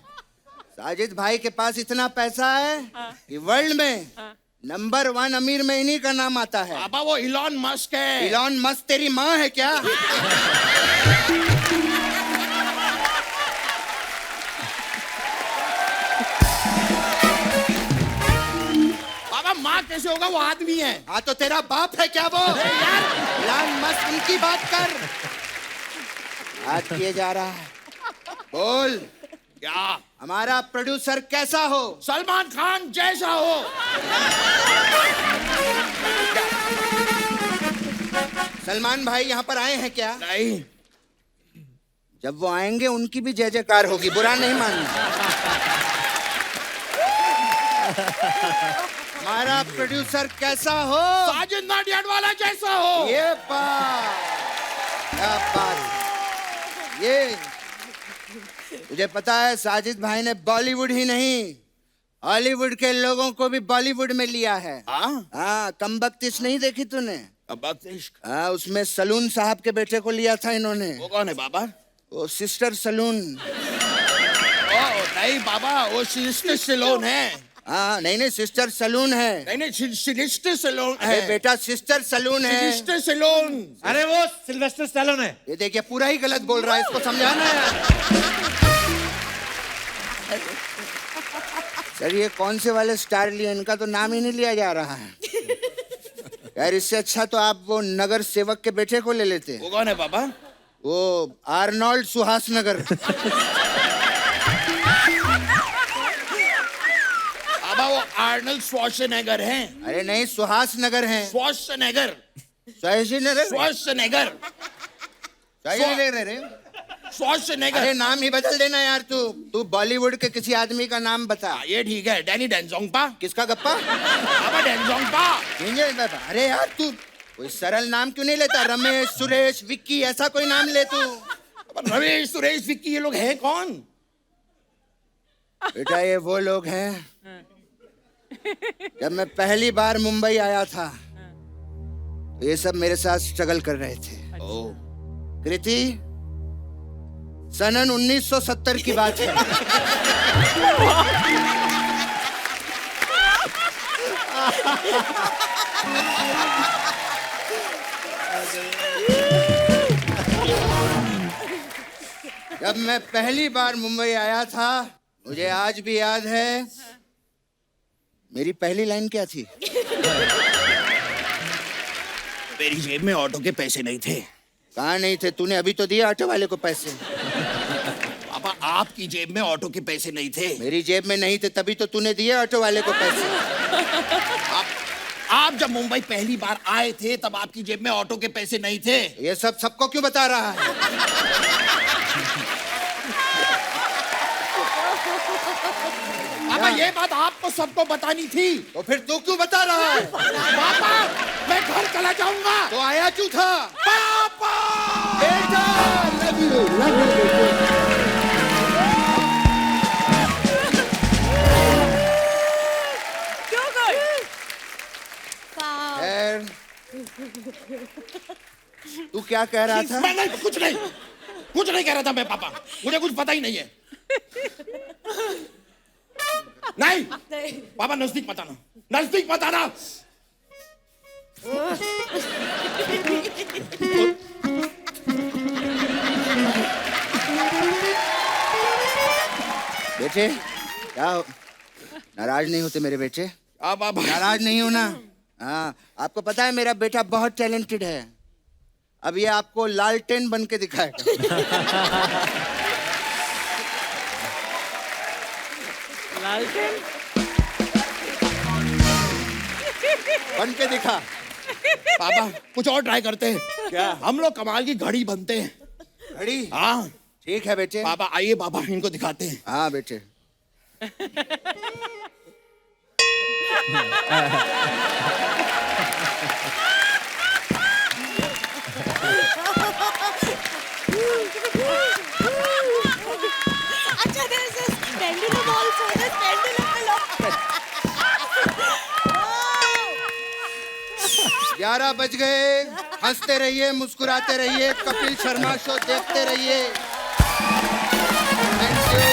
साजिद भाई के पास इतना पैसा है कि वर्ल्ड में नंबर 1 अमीर में इन्हीं का नाम आता है। पापा वो इलॉन मस्क है। इलॉन मस्क तेरी माँ है क्या? पापा माँ कैसे होगा, वो आदमी है। हाँ तो तेरा बाप है क्या वो? यार इलॉन मस्क, उनकी बात कर। बात किए जा रहा है, बोल क्या? हमारा प्रोड्यूसर कैसा हो? सलमान खान जैसा हो। सलमान भाई यहाँ पर आए हैं क्या? नहीं। जब वो आएंगे उनकी भी जय जयकार होगी, बुरा नहीं मानना। हमारा प्रोड्यूसर कैसा हो? साजिद नाडियाडवाला जैसा हो। ये बात, क्या बात। ये तुझे पता है साजिद भाई ने बॉलीवुड ही नहीं हॉलीवुड के लोगों को भी बॉलीवुड में लिया है। हाँ, कमबख्तिश नहीं देखी तूने? हाँ, उसमें सलून साहब के बेटे को लिया था इन्होंने। वो कौन है बाबा? वो सिस्टर सलून। नहीं बाबा, वो सिस्टर सलून है। हाँ, नहीं सिस्टर सलून है। नहीं सिस्टर सलून अरे है। बेटा सिस्टर सलून है। Sister saloon. अरे वो सिल्वेस्टर स्टैलोन है। ये देखिए पूरा ही गलत बोल रहा है, इसको समझाना है। सर ये कौन से वाले स्टार लिए? इनका तो नाम ही नहीं लिया जा रहा है। यार इससे अच्छा तो आप वो नगर सेवक के बेटे को ले लेते। वो कौन है बाबा? वो आर्नोल्ड सुहास नगर। बाबा वो आर्नल्ड श्वार्ज़नेगर हैं। अरे नहीं, सुहास नगर है। श्वार्ज़नेगर। श्वार्ज़नेगर। श्वार्ज़नेगर। श्वार्ज़नेगर। अरे नाम ही बदल देना यार। तू बॉलीवुड के किसी आदमी का नाम बता। ये ठीक है, डैनी डेंजोंगपा। किसका गप्पा? बाबा डेंजोंगपा। अरे यार तू कोई सरल नाम क्यों नहीं लेता? रमेश, सुरेश, विक्की, ऐसा कोई नाम ले तू। रमेश, सुरेश, विक्की, ये लोग हैं कौन? बेटा ये वो लोग हैं। जब मैं पहली बार मुंबई आया था तो ये सब मेरे साथ स्ट्रगल कर रहे थे। कृति, सनन 1970 की बात है। जब मैं पहली बार मुंबई आया था, मुझे आज भी याद है मेरी पहली लाइन क्या थी? मेरी जेब में ऑटो के पैसे नहीं थे। कहाँ नहीं थे? तूने अभी तो दिया ऑटो वाले को पैसे। पापा आपकी जेब में ऑटो के पैसे नहीं थे। मेरी जेब में नहीं थे तभी तो तूने दिया ऑटो वाले को पैसे। आप जब मुंबई पहली बार आए थे तब आपकी जेब में ऑटो के पैसे नहीं थे। ये सब सबको क्यों बता रहा है? पापा ये बात आपको सबको बतानी थी। तो फिर तू क्यों बता रहा है? पापा मैं घर चला जाऊंगा। तो आया क्यों था? पापा बेटा लव यू बेटा। तू क्या कह रहा था? मैं नहीं, कुछ नहीं कह रहा था मैं पापा। मुझे कुछ पता ही नहीं है। नहीं पापा, नजदीक मत आना, नजदीक मत आना। बेटे क्या नाराज नहीं होते मेरे बेटे? नाराज नहीं हो ना? हाँ, आपको पता है मेरा बेटा बहुत टैलेंटेड है। अब ये आपको लालटेन बन के दिखाएगा। लालटेन बन के दिखा। पापा कुछ और ट्राई करते हैं क्या? हम लोग कमाल की घड़ी बनते हैं। घड़ी? हाँ ठीक है बेटे। पापा आइए, पापा इनको दिखाते हैं। हाँ बेटे। अच्छा, there's this pendulum also. This pendulum below. 11 बज गए। हंसते रहिए, मुस्कुराते रहिए, कपिल शर्मा शो देखते रहिए। Thank you.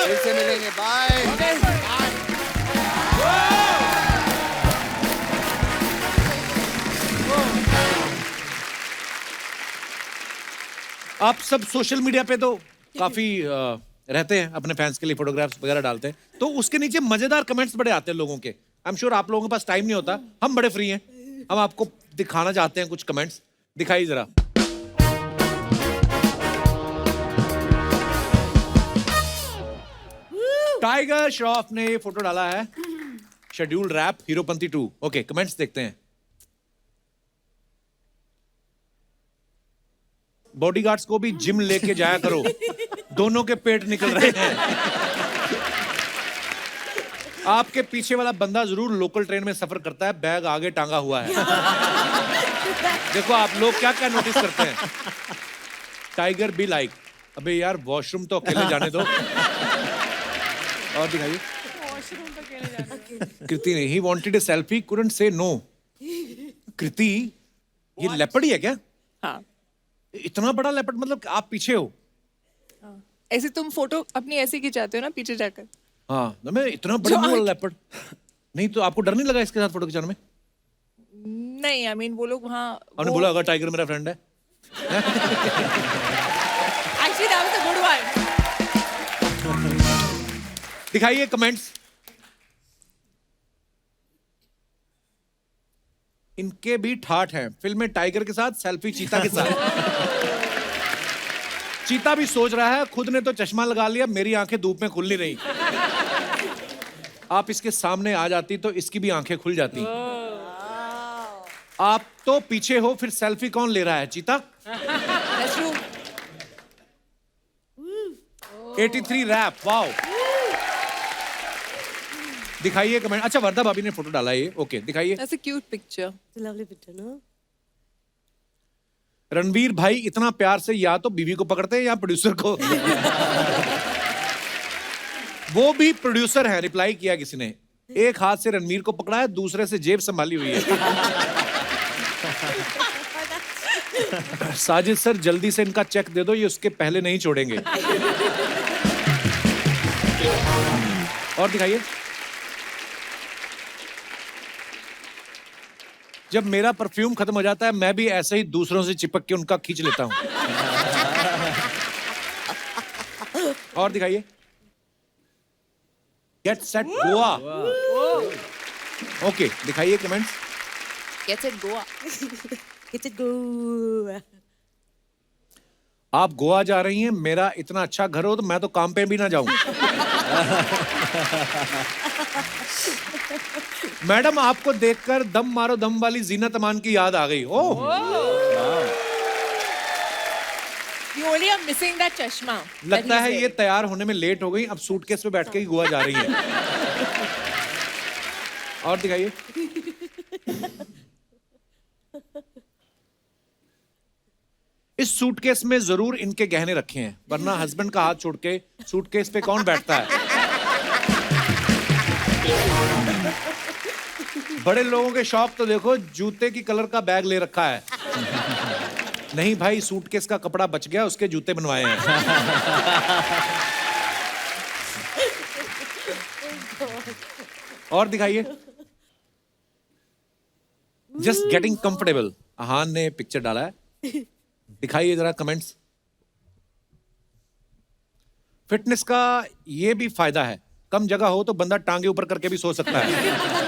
फिर से मिलेंगे। बाय। आप सब सोशल मीडिया पे तो काफी रहते हैं, अपने फैंस के लिए फोटोग्राफ्स वगैरह डालते हैं, तो उसके नीचे मजेदार कमेंट्स बड़े आते हैं लोगों के। आई एम श्योर आप लोगों के पास टाइम नहीं होता, हम बड़े फ्री हैं, हम आपको दिखाना चाहते हैं कुछ कमेंट्स। दिखाइए जरा। टाइगर श्रॉफ ने ये फोटो डाला है, schedule wrap Heropanti 2। Okay, comments देखते हैं। बॉडीगार्ड्स को भी जिम लेके जाया करो, दोनों के पेट निकल रहे हैं। आपके पीछे वाला बंदा जरूर लोकल ट्रेन में सफर करता है, बैग आगे टांगा हुआ है। देखो आप लोग क्या क्या नोटिस करते हैं। टाइगर बी लाइक, अबे यार वॉशरूम तो अकेले जाने दो। और दिखाइए। कृति ने, he wanted a selfie, couldn't से नो। कृति, ये लेपर्ड ही है क्या? हाँ। इतना बड़ा लेपर्ड, मतलब आप पीछे हो? ऐसे तुम फोटो अपनी ऐसे खिंचाते हो ना पीछे जाकर। हाँ, तो मैं इतना बड़ा मुंह वाला लेपर्ड। नहीं तो आपको डर नहीं लगा इसके साथ फोटो खिंचाने में? नहीं, आई मीन वो लोग वहाँ। आपने बोला अगर टाइगर मेरा फ्रेंड है। Actually, that was a good one. दिखाइए कमेंट्स। इनके भी ठाठ हैं, फिल्म में टाइगर के साथ, सेल्फी चीता के साथ। चीता भी सोच रहा है खुद ने तो चश्मा लगा लिया, मेरी आंखें धूप में खुल नहीं रही। आप इसके सामने आ जाती तो इसकी भी आंखें खुल जाती। आप तो पीछे हो, फिर सेल्फी कौन ले रहा है? चीता। That's true. 83 wrap, wow. दिखाइए कमेंट। अच्छा, वर्धा भाभी ने फोटो डाला है ये। ओके, दिखाइए। That's a cute picture. Lovely picture ना। रणवीर भाई इतना प्यार से या तो बीवी को पकड़ते हैं या प्रोड्यूसर को। वो भी प्रोड्यूसर है, रिप्लाई किया किसी ने। एक हाथ से रणवीर को पकड़ा है, दूसरे से जेब संभाली हुई है। साजिद सर जल्दी से इनका चेक दे दो, ये उसके पहले नहीं छोड़ेंगे। और दिखाइए। जब मेरा परफ्यूम खत्म हो जाता है, मैं भी ऐसे ही दूसरों से चिपक के उनका खींच लेता हूं। और दिखाइए। Get set Goa. ओके, दिखाइए comments. Get it Goa. Get it go. आप गोवा जा रही हैं, मेरा इतना अच्छा घर हो तो मैं तो काम पे भी ना जाऊं। मैडम, आपको देखकर दम मारो दम वाली जीनत अमान की याद आ गई। ओह, You only are missing that chashma. लगता है ये तैयार होने में लेट हो गई, अब सूटकेस पे बैठ के ही गोवा जा रही है। और दिखाइए। इस सूटकेस में जरूर इनके गहने रखे हैं, वरना हस्बैंड का हाथ छोड़ के सूटकेस पे कौन बैठता है? बड़े लोगों के शौक तो देखो, जूते की कलर का बैग ले रखा है। नहीं भाई, सूटकेस का कपड़ा बच गया, उसके जूते बनवाए हैं। और दिखाइए। जस्ट गेटिंग कंफर्टेबल, अहान ने पिक्चर डाला है। दिखाइए जरा कमेंट्स। फिटनेस का ये भी फायदा है, कम जगह हो तो बंदा टांगे ऊपर करके भी सो सकता है।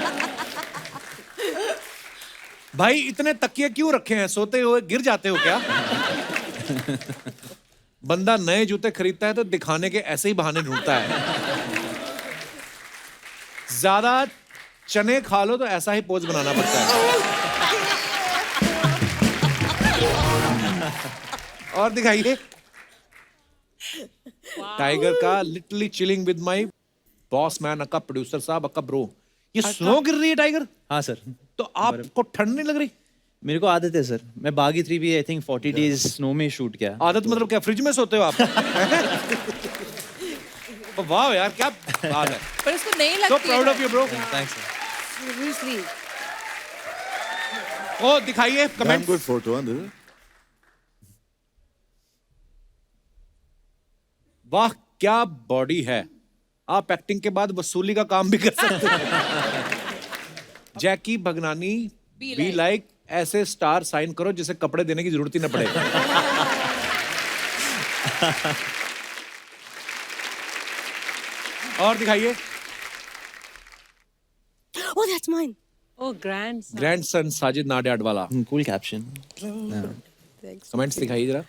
भाई इतने तकिए क्यों रखे हैं? सोते हुए गिर जाते हो क्या? बंदा नए जूते खरीदता है तो दिखाने के ऐसे ही बहाने ढूंढता है। ज्यादा चने खा लो तो ऐसा ही पोज बनाना पड़ता है। और दिखाइए। टाइगर का literally chilling with my boss man, अक्का प्रोड्यूसर साहब, अक्का ब्रो। ये स्नो गिर रही है टाइगर? हाँ सर। तो आपको ठंड नहीं लग रही? मेरे को आदत है सर, मैं बागी 3 भी आई थिंक 40 डेज स्नो में शूट किया। आदत मतलब क्या, फ्रिज में सोते हो आप? वाह यार, क्या बात है। पर इसको नहीं लगती। So proud of you, bro. Thanks sir. Seriously. ओ दिखाइए Damn comment. good photo, huh, this? वाह क्या बॉडी है। आप एक्टिंग के बाद वसूली का काम भी कर सकते हैं। जैकी भगनानी, बी लाइक, ऐसे स्टार साइन करो जिसे कपड़े देने की जरूरत ही न पड़े। और दिखाइए। Oh, that's mine. Oh, grandson. Grandson Sajid Nadiad वाला। Cool caption. कमेंट्स दिखाइए जरा।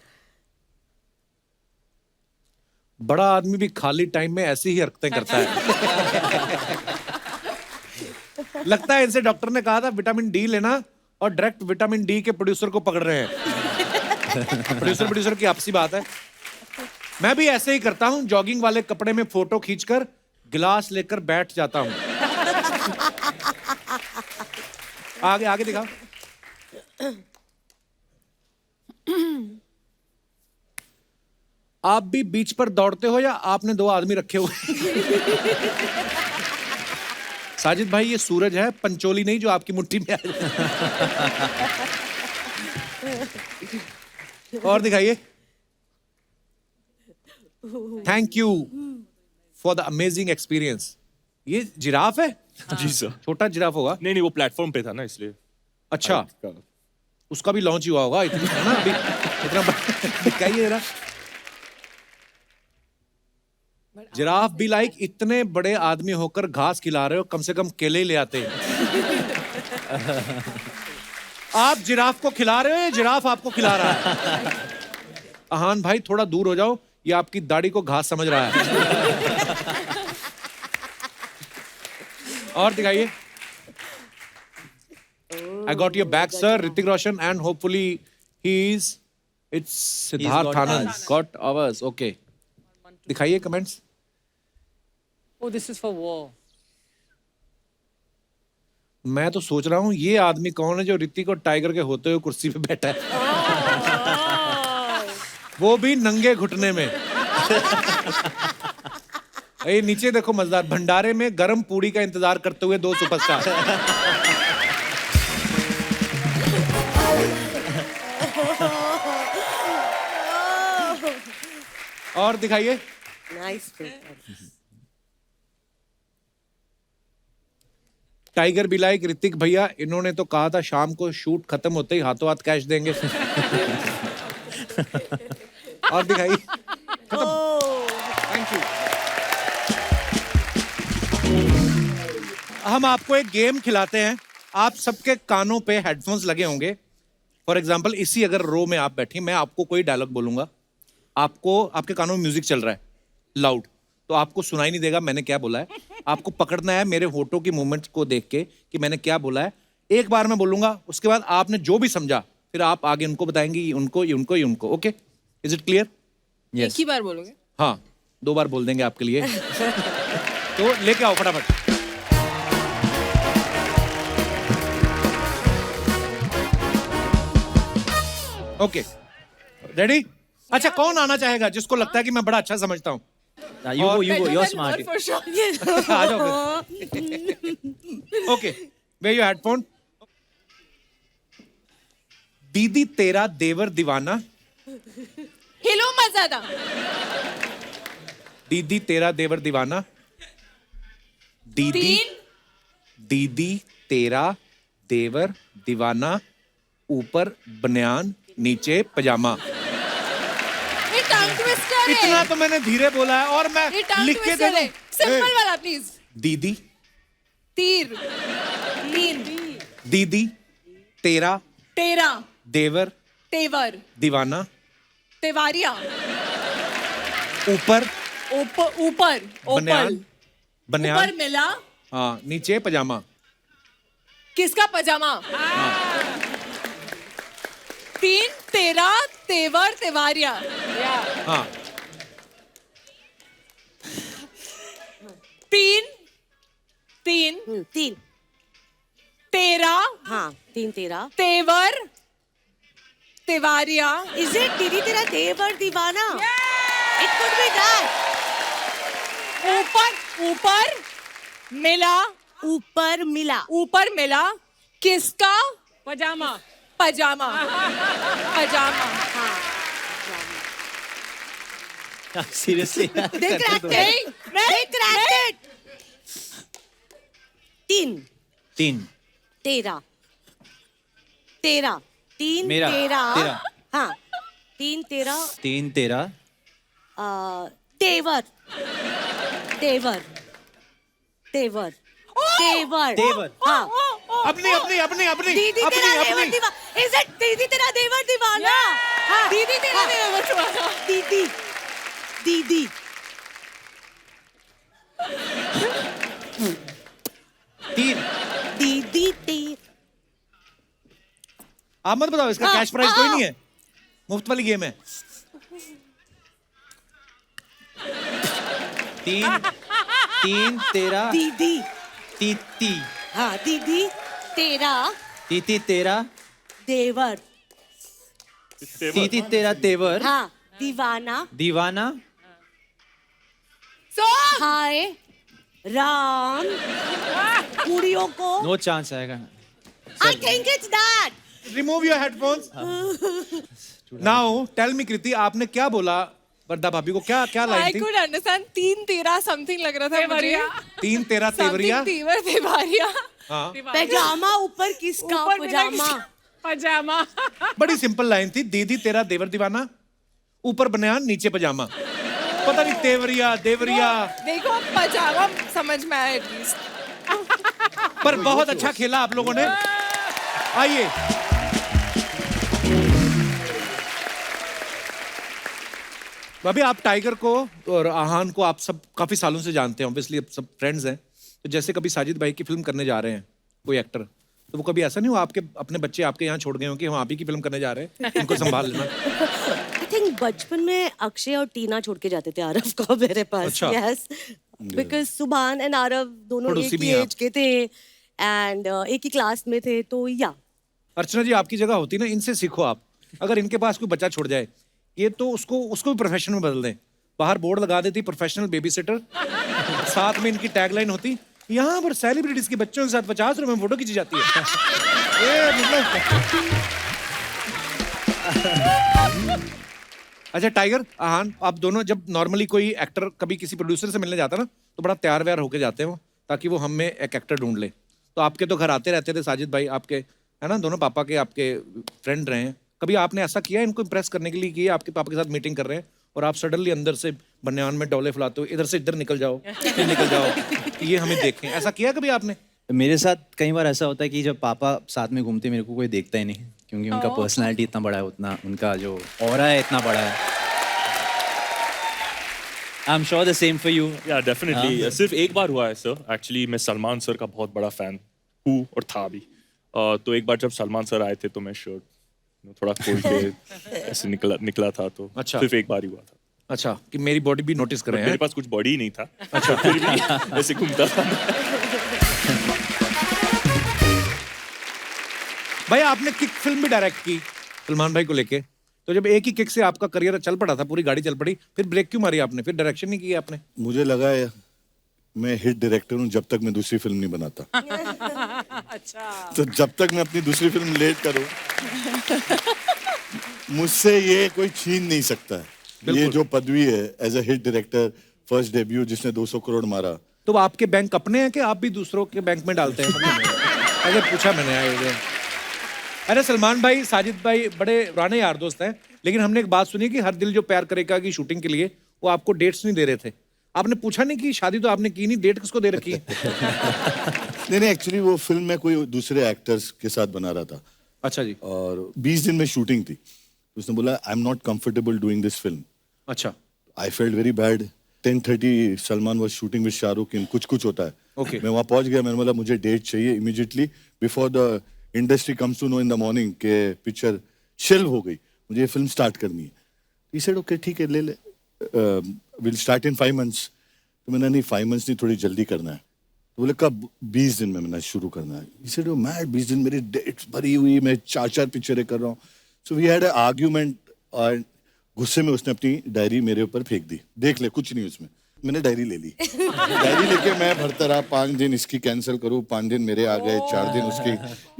बड़ा आदमी भी खाली टाइम में ऐसी ही हरकतें करता है। लगता है इनसे डॉक्टर ने कहा था विटामिन डी लेना और डायरेक्ट विटामिन डी के प्रोड्यूसर को पकड़ रहे हैं। प्रोड्यूसर की आपसी बात है। मैं भी ऐसे ही करता हूं, जॉगिंग वाले कपड़े में फोटो खींचकर गिलास लेकर बैठ जाता हूं। आगे आगे दिखाओ। आप भी बीच पर दौड़ते हो या आपने 2 आदमी रखे हुए? साजिद भाई, ये सूरज है, पंचोली नहीं जो आपकी मुट्ठी में आ जाए। और दिखाइए। Thank you for the amazing experience. ये जिराफ है? जी सर। छोटा जिराफ होगा। नहीं, वो प्लेटफॉर्म पे था ना, इसलिए। अच्छा, उसका भी लॉन्च हुआ होगा, इतना है ना अभी, इतना दिखाइए जरा। जिराफ भी लाइक, इतने बड़े आदमी होकर घास खिला रहे हो, कम से कम केले ही ले आते। आप जिराफ को खिला रहे हो या जिराफ आपको खिला रहा है? अहान भाई थोड़ा दूर हो जाओ, ये आपकी दाढ़ी को घास समझ रहा है। और दिखाइए। I got your back, sir. Hrithik Roshan, and hopefully it's Siddharth Anand. Got ours. Okay. दिखाइए comments. Oh, this is for war. मैं तो सोच रहा हूँ ये आदमी कौन है जो ऋतिक और टाइगर के होते हुए कुर्सी पे बैठा है। वो भी नंगे घुटने में। ये नीचे देखो, मजेदार भंडारे में गरम पूड़ी का इंतजार करते हुए 2 सुपरस्टार। और दिखाइए। नाइस। टाइगर भी लाइक, ऋतिक भैया इन्होंने तो कहा था शाम को शूट खत्म होते ही हाथों हाथ कैश देंगे। और दिखाइए। Thank you. हम आपको एक गेम खिलाते हैं। आप सबके कानों पे हेडफोन्स लगे होंगे। फॉर एग्जाम्पल, इसी अगर रो में आप बैठी, मैं आपको कोई डायलॉग बोलूंगा, आपको आपके कानों में म्यूजिक चल रहा है लाउड, तो आपको सुनाई नहीं देगा मैंने क्या बोला है। आपको पकड़ना है मेरे होठों की मूवमेंट को देख के कि मैंने क्या बोला है। एक बार मैं बोलूंगा, उसके बाद आपने जो भी समझा फिर आप आगे उनको बताएंगे, ये उनको, ये उनको, ये उनको। Okay, is it clear? एक ही बार बोलोगे? हाँ, 2 बार बोल देंगे आपके लिए। तो लेके आओ फटाफट। Okay, ready? अच्छा, कौन आना चाहेगा जिसको लगता है कि मैं बड़ा अच्छा समझता हूँ? You go, you're smart. For sure. आ जाओ फिर। Okay, wear your headphone. दीदी तेरा देवर दीवाना। हिलो मत ज्यादा। दीदी तेरा देवर दीवाना। दीदी दीदी तेरा देवर दीवाना, ऊपर बनियान नीचे पजामा। ये टंग ट्विस्टर है। इतना तो मैंने धीरे बोला है और मैं ये टंग लिख के दे ट्विस्टर है। दूं। सिंपल वाला प्लीज। दीदी तीर। तीन। दीदी तेरा तेरा। देवर तेवर। दीवाना, तेवारिया। ऊपर ऊपर ऊपर बनियान ऊपर बनियान मिला। हाँ, नीचे पजामा। किसका पजामा? तीन तेरा तेवर तेवारिया। हाँ, तीन तीन तीन। तेरा हाँ, 3 तेरा। तेवर तेवारिया। Is it दीदी तेरा देवर दीवाना? It could be that. ऊपर ऊपर मिला। ऊपर मिला। ऊपर मिला। किसका? पजामा। पजामा। पजामा। Seriously? They cracked it. They cracked it. 3 तीन तेरा। तेरा। 3 मेरा, तेरा। तेरा। हाँ, 3 तेरा। तीन तेरा तेवर। तेवर। तेवर। तेवर। तेवर। हाँ। अपनी अपनी अपनी अपनी दीदी अपनी तेरा देवर अपनी दीवाना। Is it दीदी तेरा देवर दीवाना? हाँ। दीदी तेरा देवर दीवाना। दीदी। दीदी। तीन। दीदी तेरी। आप मत बताओ, इसका कैश प्राइज कोई नहीं है, मुफ्त वाली गेम है। तीन तीन तेरा दीदी। तीती हाँ, दीदी तेरा तीती तेरा देवर। तीती तेरा तेवर हाँ, दीवाना दीवाना हाय राम कुड़ियों को। नो चांस आएगा। I think it's that. Remove your headphones. Now tell me Kriti, आपने क्या बोला वर्दा भाभी को? क्या क्या I लाइन थी? could understand 3 तेरा something लग रहा था मुझे. तीन तेरा तेवरिया। Something तेवर तेवारिया. हाँ, पैजामा ऊपर किसका पजामा? पजामा. बड़ी सिंपल लाइन थी। दीदी तेरा देवर दीवाना, ऊपर बनियान नीचे पजामा। पता नहीं तेवरिया देवरिया, देखो पजामा समझ में आया एटलीस्ट. पर बहुत अच्छा खेला आप लोगों ने। आइए, भाभी आप टाइगर को और आहान को आप सब काफी सालों से जानते हैं, ऑब्वियसली अब सब फ्रेंड्स हैं। तो जैसे कभी साजिद भाई की फिल्म करने जा रहे हैं कोई एक्टर, तो वो कभी ऐसा नहीं हुआ आपके अपने बच्चे आपके यहाँ छोड़ गए हो कि हम आप ही की फिल्म करने जा रहे हैं, इनको संभाल लेना? आई थिंक बचपन में अक्षय और टीना छोड़ के जाते थे आरव को मेरे पास। अच्छा। यस, बिकॉज सुभान एंड आरव दोनों पड़ोसी एक भी ही हैं एज के थे एंड एक ही क्लास में थे, तो या अर्चना जी आपकी जगह होती ना, इनसे सीखो आप। अगर इनके पास कोई बच्चा छोड़ जाए, ये तो उसको भी प्रोफेशन में बदल दें। बाहर बोर्ड लगा देती प्रोफेशनल बेबी सिटर, साथ में इनकी टैगलाइन होती, यहाँ पर सेलिब्रिटीज के बच्चों के साथ 50 रुपए में फोटो खींची जाती है। ये मतलब अच्छा टाइगर आहान, आप दोनों जब नॉर्मली कोई एक्टर कभी किसी प्रोड्यूसर से मिलने जाता ना, तो बड़ा तैयार व्यार होके जाते हैं वो, ताकि वो हम में एक एक्टर ढूंढ ले। तो आपके तो घर आते रहते थे साजिद भाई, आपके है ना, दोनों पापा के आपके फ्रेंड रहे हैं। कभी आपने ऐसा किया इनको इम्प्रेस करने के लिए कि आपके पापा के साथ मीटिंग कर रहे हैं और आप सडनली अंदर से बनियान में डोले फुलाते हो, इधर से इधर निकल जाओ फिर निकल जाओ कि ये हमें देखें, ऐसा किया कभी आपने? मेरे साथ कई बार ऐसा होता है कि जब पापा साथ में घूमते मेरे को कोई देखता ही नहीं, क्योंकि उनका पर्सनालिटी इतना बड़ा है, उतना उनका जो ऑरा है इतना बड़ा है। I am sure the same for you. या डेफिनेटली सिर्फ एक बार हुआ है सर। एक्चुअली मैं सलमान सर का बहुत बड़ा फैन हूँ और था भी। तो एक बार जब सलमान सर आए थे तो मैं शर्ट थोड़ा खोल के ऐसे निकला था, तो अच्छा। सिर्फ एक बार ही हुआ था। अच्छा, कि मेरी बॉडी भी नोटिस कर रहे मेरे हैं। पास कुछ बॉडी ही नहीं था, अच्छा फिर भी ऐसे घूमता था। भाई आपने किक फिल्म भी डायरेक्ट की सलमान भाई को लेके, तो जब एक ही किक से आपका करियर चल पड़ा था, पूरी गाड़ी चल पड़ी, फिर ब्रेक क्यों मारी आपने, फिर डायरेक्शन नहीं किया आपने? मुझे लगा है मैं हिट डायरेक्टर हूँ जब तक मैं दूसरी फिल्म नहीं बनाता। अच्छा. तो जब तक मैं अपनी दूसरी फिल्म लेट करूँ, मुझसे ये कोई छीन नहीं सकता है। ये जो पदवी है as a hit director, first debut जिसने 200 करोड़ मारा। तो आपके बैंक अपने हैं कि आप भी दूसरों के बैंक में डालते हैं? अगर पूछा मैंने आए। अरे सलमान भाई साजिद भाई बड़े पुराने यार दोस्त हैं, लेकिन हमने एक बात सुनी कि हर दिल जो प्यार करेगा की शूटिंग के लिए वो आपको डेट्स नहीं दे रहे थे। आपने पूछा नहीं कि शादी तो आपने की नहीं, डेट किसको दे रखी है? नहीं, एक्चुअली वो फिल्म में कोई दूसरे एक्टर्स के साथ बना रहा था। अच्छा जी। और 20 दिन में शूटिंग थी, उसने बोला I am not comfortable doing this film. अच्छा। I felt very bad. 10:30 Salman was shooting with Shahrukh in कुछ होता है। Okay. मैं वहाँ पहुंच गया, मैंने बोला मुझे डेट चाहिए immediately before the industry comes to know in the morning के पिक्चर शेल्व हो गई, मुझे ये फिल्म स्टार्ट करनी है। ही सेड ओके ठीक है ले ले, विल स्टार्ट इन 5 months। तो मैंने नहीं 5 months नहीं, थोड़ी जल्दी करना है। तो बोले कब? 20 दिन में मैंने शुरू करना है। ही सेड ओ मैड, 20 दिन मेरी डेट्स भरी हुई, मैं 4 पिक्चरें कर रहा हूँ। So we had a argument और गुस्से में उसने अपनी डायरी मेरे ऊपर फेंक दी। देख ले कुछ नहीं उसमें। मैंने डायरी ले ली। डायरी लेके मैं भरता रहा, 5 दिन इसकी कैंसिल करूँ, 5 दिन मेरे आ गए, 4 दिन उसकी,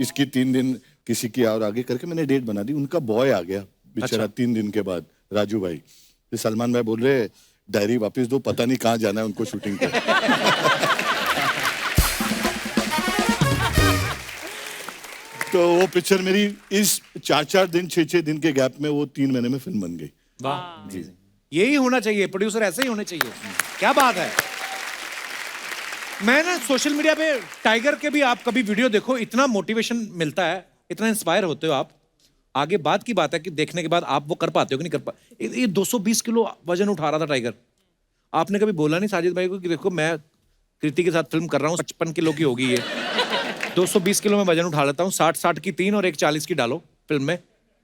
इसकी 3 दिन किसी की और आगे करके मैंने डेट बना दी। उनका बॉय आ गया बेचारा 3 दिन के बाद, राजू भाई। तो सलमान भाई बोल रहे डायरी वापस दो, पता नहीं कहाँ जाना है उनको शूटिंग पे। तो वो पिक्चर मेरी इस 4 दिन 6 दिन के गैप में वो 3 महीने में फिल्म बन गई। वाह जी, यही होना चाहिए, प्रोड्यूसर ऐसे ही होने चाहिए। क्या बात है। मैं ना सोशल मीडिया पे टाइगर के भी आप कभी वीडियो देखो, इतना मोटिवेशन मिलता है, इतना इंस्पायर होते हो आप। आगे बात की बात है कि देखने के बाद आप वो कर पाते हो कि नहीं कर पाते। ये 220 किलो वजन उठा रहा था टाइगर, आपने कभी बोला नहीं साजिद भाई को कि देखो मैं कृति के साथ फिल्म कर रहा हूँ, 55 किलो की होगी ये। 220 किलो में वजन उठा लेता हूँ, 60 की 3 और एक 40 की डालो फिल्म में।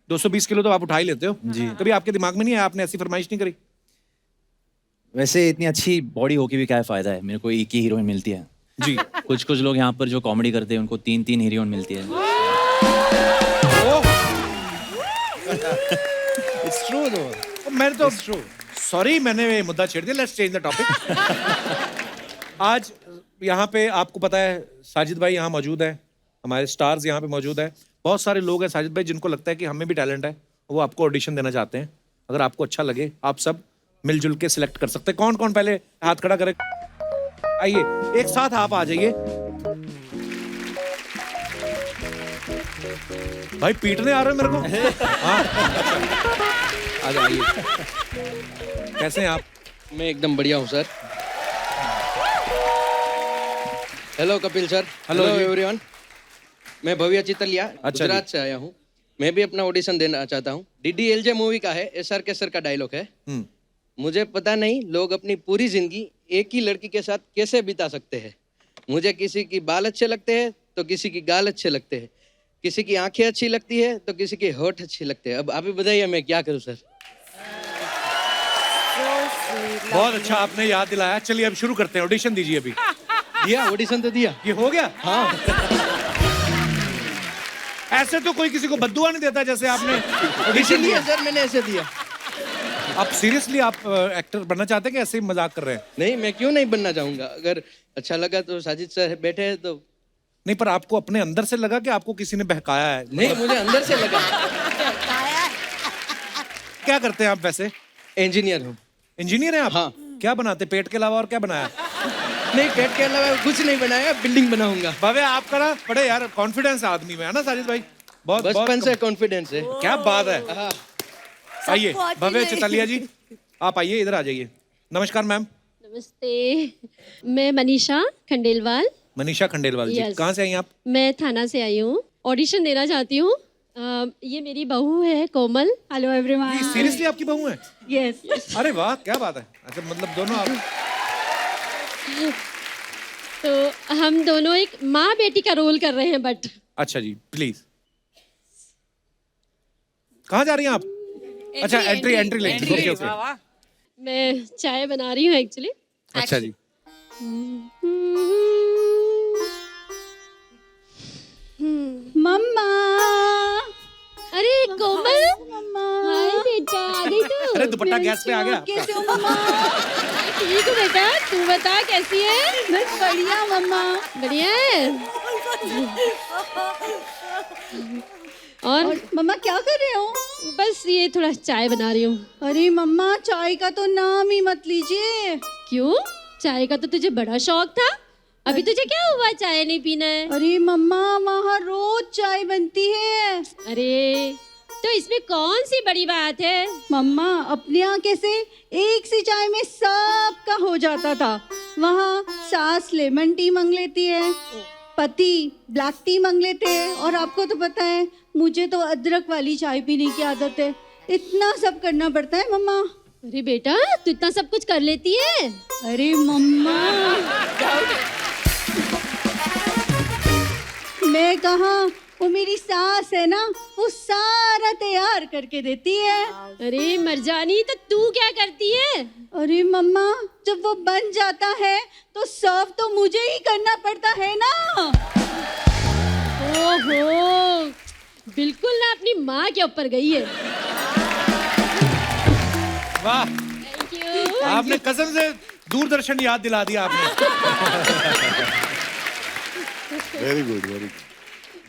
220 किलो तो आप उठा ही लेते हो जी। कभी आपके दिमाग में नहीं आया, आपने ऐसी फरमाइश नहीं करी? वैसे इतनी अच्छी बॉडी होके भी क्या फायदा है, मेरे को एक ही हीरोइन मिलती है जी। कुछ लोग यहाँ पर जो कॉमेडी करते हैं उनको 3 हीरोइन मिलती है। It's true though. मैंने तो सॉरी मैंने ये मुद्दा छेड़ दिया, लेट्स चेंज द टॉपिक। आज यहाँ पे आपको पता है साजिद भाई यहाँ मौजूद है, हमारे स्टार्स यहाँ पे मौजूद है। बहुत सारे लोग हैं साजिद भाई जिनको लगता है कि हमें भी टैलेंट है, वो आपको ऑडिशन देना चाहते हैं। अगर आपको अच्छा लगे आप सब मिलजुल के सिलेक्ट कर सकते हैं। कौन कौन पहले हाथ खड़ा करे? आइए एक साथ आप आ जाइए। भाई पीटने आ रहे हो मेरे को? हाँ आ जाइए। कैसे हैं आप? मैं एकदम बढ़िया हूँ sir. Hello Kapil sir. Hello everyone. मैं भव्या चितलिया अच्छा गुजरात से आया हूँ। मैं भी अपना ऑडिशन देना चाहता हूँ। DDLJ मूवी का है, SR के सर का डायलॉग है। मुझे पता नहीं लोग अपनी पूरी जिंदगी एक ही लड़की के साथ कैसे बिता सकते हैं। मुझे किसी की बाल अच्छे लगते हैं तो किसी की गाल अच्छे लगते हैं, किसी की आंखें अच्छी लगती है तो किसी के होठ अच्छे लगते हैं। अब आप ही बताइए मैं क्या करूं सर। बहुत अच्छा आपने याद दिलाया। चलिए अब शुरू करते हैं, ऑडिशन दीजिए। अभी दिया ऑडिशन तो दिया। ये हो गया? हाँ। ऐसे तो कोई किसी को बद्दुआ नहीं देता जैसे आपने ऑडिशन दिया सर, मैंने ऐसे दिया। आप सीरियसली आप एक्टर बनना चाहते हैं कि ऐसे ही मजाक कर रहे हैं? नहीं, मैं क्यों नहीं बनना चाहूंगा। अगर अच्छा लगा तो साजिद सर बैठे हैं तो। नहीं, पर आपको अपने अंदर से लगा कि आपको किसी ने बहकाया है? नहीं, मुझे अंदर से लगा। क्या करते हैं आप वैसे? इंजीनियर हूँ। इंजीनियर हैं आप? हाँ। क्या बनाते, पेट के अलावा और क्या बनाया? नहीं, पेट के अलावा कुछ नहीं बनाया, बिल्डिंग बनाऊंगा। भव्य आपका ना बड़े यार कॉन्फिडेंस आदमी में है ना साजिद भाई? बहुत बचपन से कॉन्फिडेंस है। क्या बात है। आइए भव्य चितलिया जी, आप आइए, इधर आ जाइए। नमस्कार मैम। नमस्ते, मैं मनीषा खंडेलवाल। मनीषा खंडेलवाल जी, कहाँ से आई आप? मैं थाना से आई हूँ, ऑडिशन देना चाहती हूँ। ये मेरी बहू है कोमल। Hello everyone. सीरियसली आपकी बहू है? यस। अरे वाह, क्या बात है। अच्छा, मतलब दोनों आप? तो हम दोनों एक माँ बेटी का रोल कर रहे हैं बट। अच्छा जी, प्लीज। कहाँ जा रही हैं आप? अच्छा, एंट्री लेंगे। Okay okay. मैं चाय बना रही हूँ एक्चुअली। अच्छा जी। मम्मा। अरे कोमल, हाय बेटा, आ गई तू? अरे दुपट्टा गैस पे आ गया। कैसे हो मम्मा? ठीक हूँ बेटा, तू बता कैसी है? बस बढ़िया मम्मा। बढ़िया है। और मम्मा क्या कर रहे हो? बस ये थोड़ा चाय बना रही हूँ। अरे मम्मा, चाय का तो नाम ही मत लीजिए। क्यों? चाय का तो तुझे बड़ा शौक था, अभी तुझे क्या हुआ चाय नहीं पीना है? अरे मम्मा, वहाँ रोज चाय बनती है। अरे तो इसमें कौन सी बड़ी बात है? मम्मा, अपनी आंखें से एक सी चाय में सबका हो जाता था। वहाँ सास लेमन टी मांग लेती है, पति ब्लैक टी मांग लेते हैं, और आपको तो पता है मुझे तो अदरक वाली चाय पीने की आदत है। इतना सब करना पड़ता है मम्मा। अरे बेटा, तू इतना सब कुछ कर लेती है? अरे मम्मा, मैं कहाँ, वो मेरी सास है ना, वो सारा तैयार करके देती है। अरे मरजानी, तो तू क्या करती है? अरे मम्मा, जब वो बन जाता है तो सर्व तो मुझे ही करना पड़ता है ना। ओहो, बिल्कुल ना अपनी माँ के ऊपर गई है। वाह, थैंक यू। आपने कसम से दूरदर्शन याद दिला दिया आपने। Very good, very good.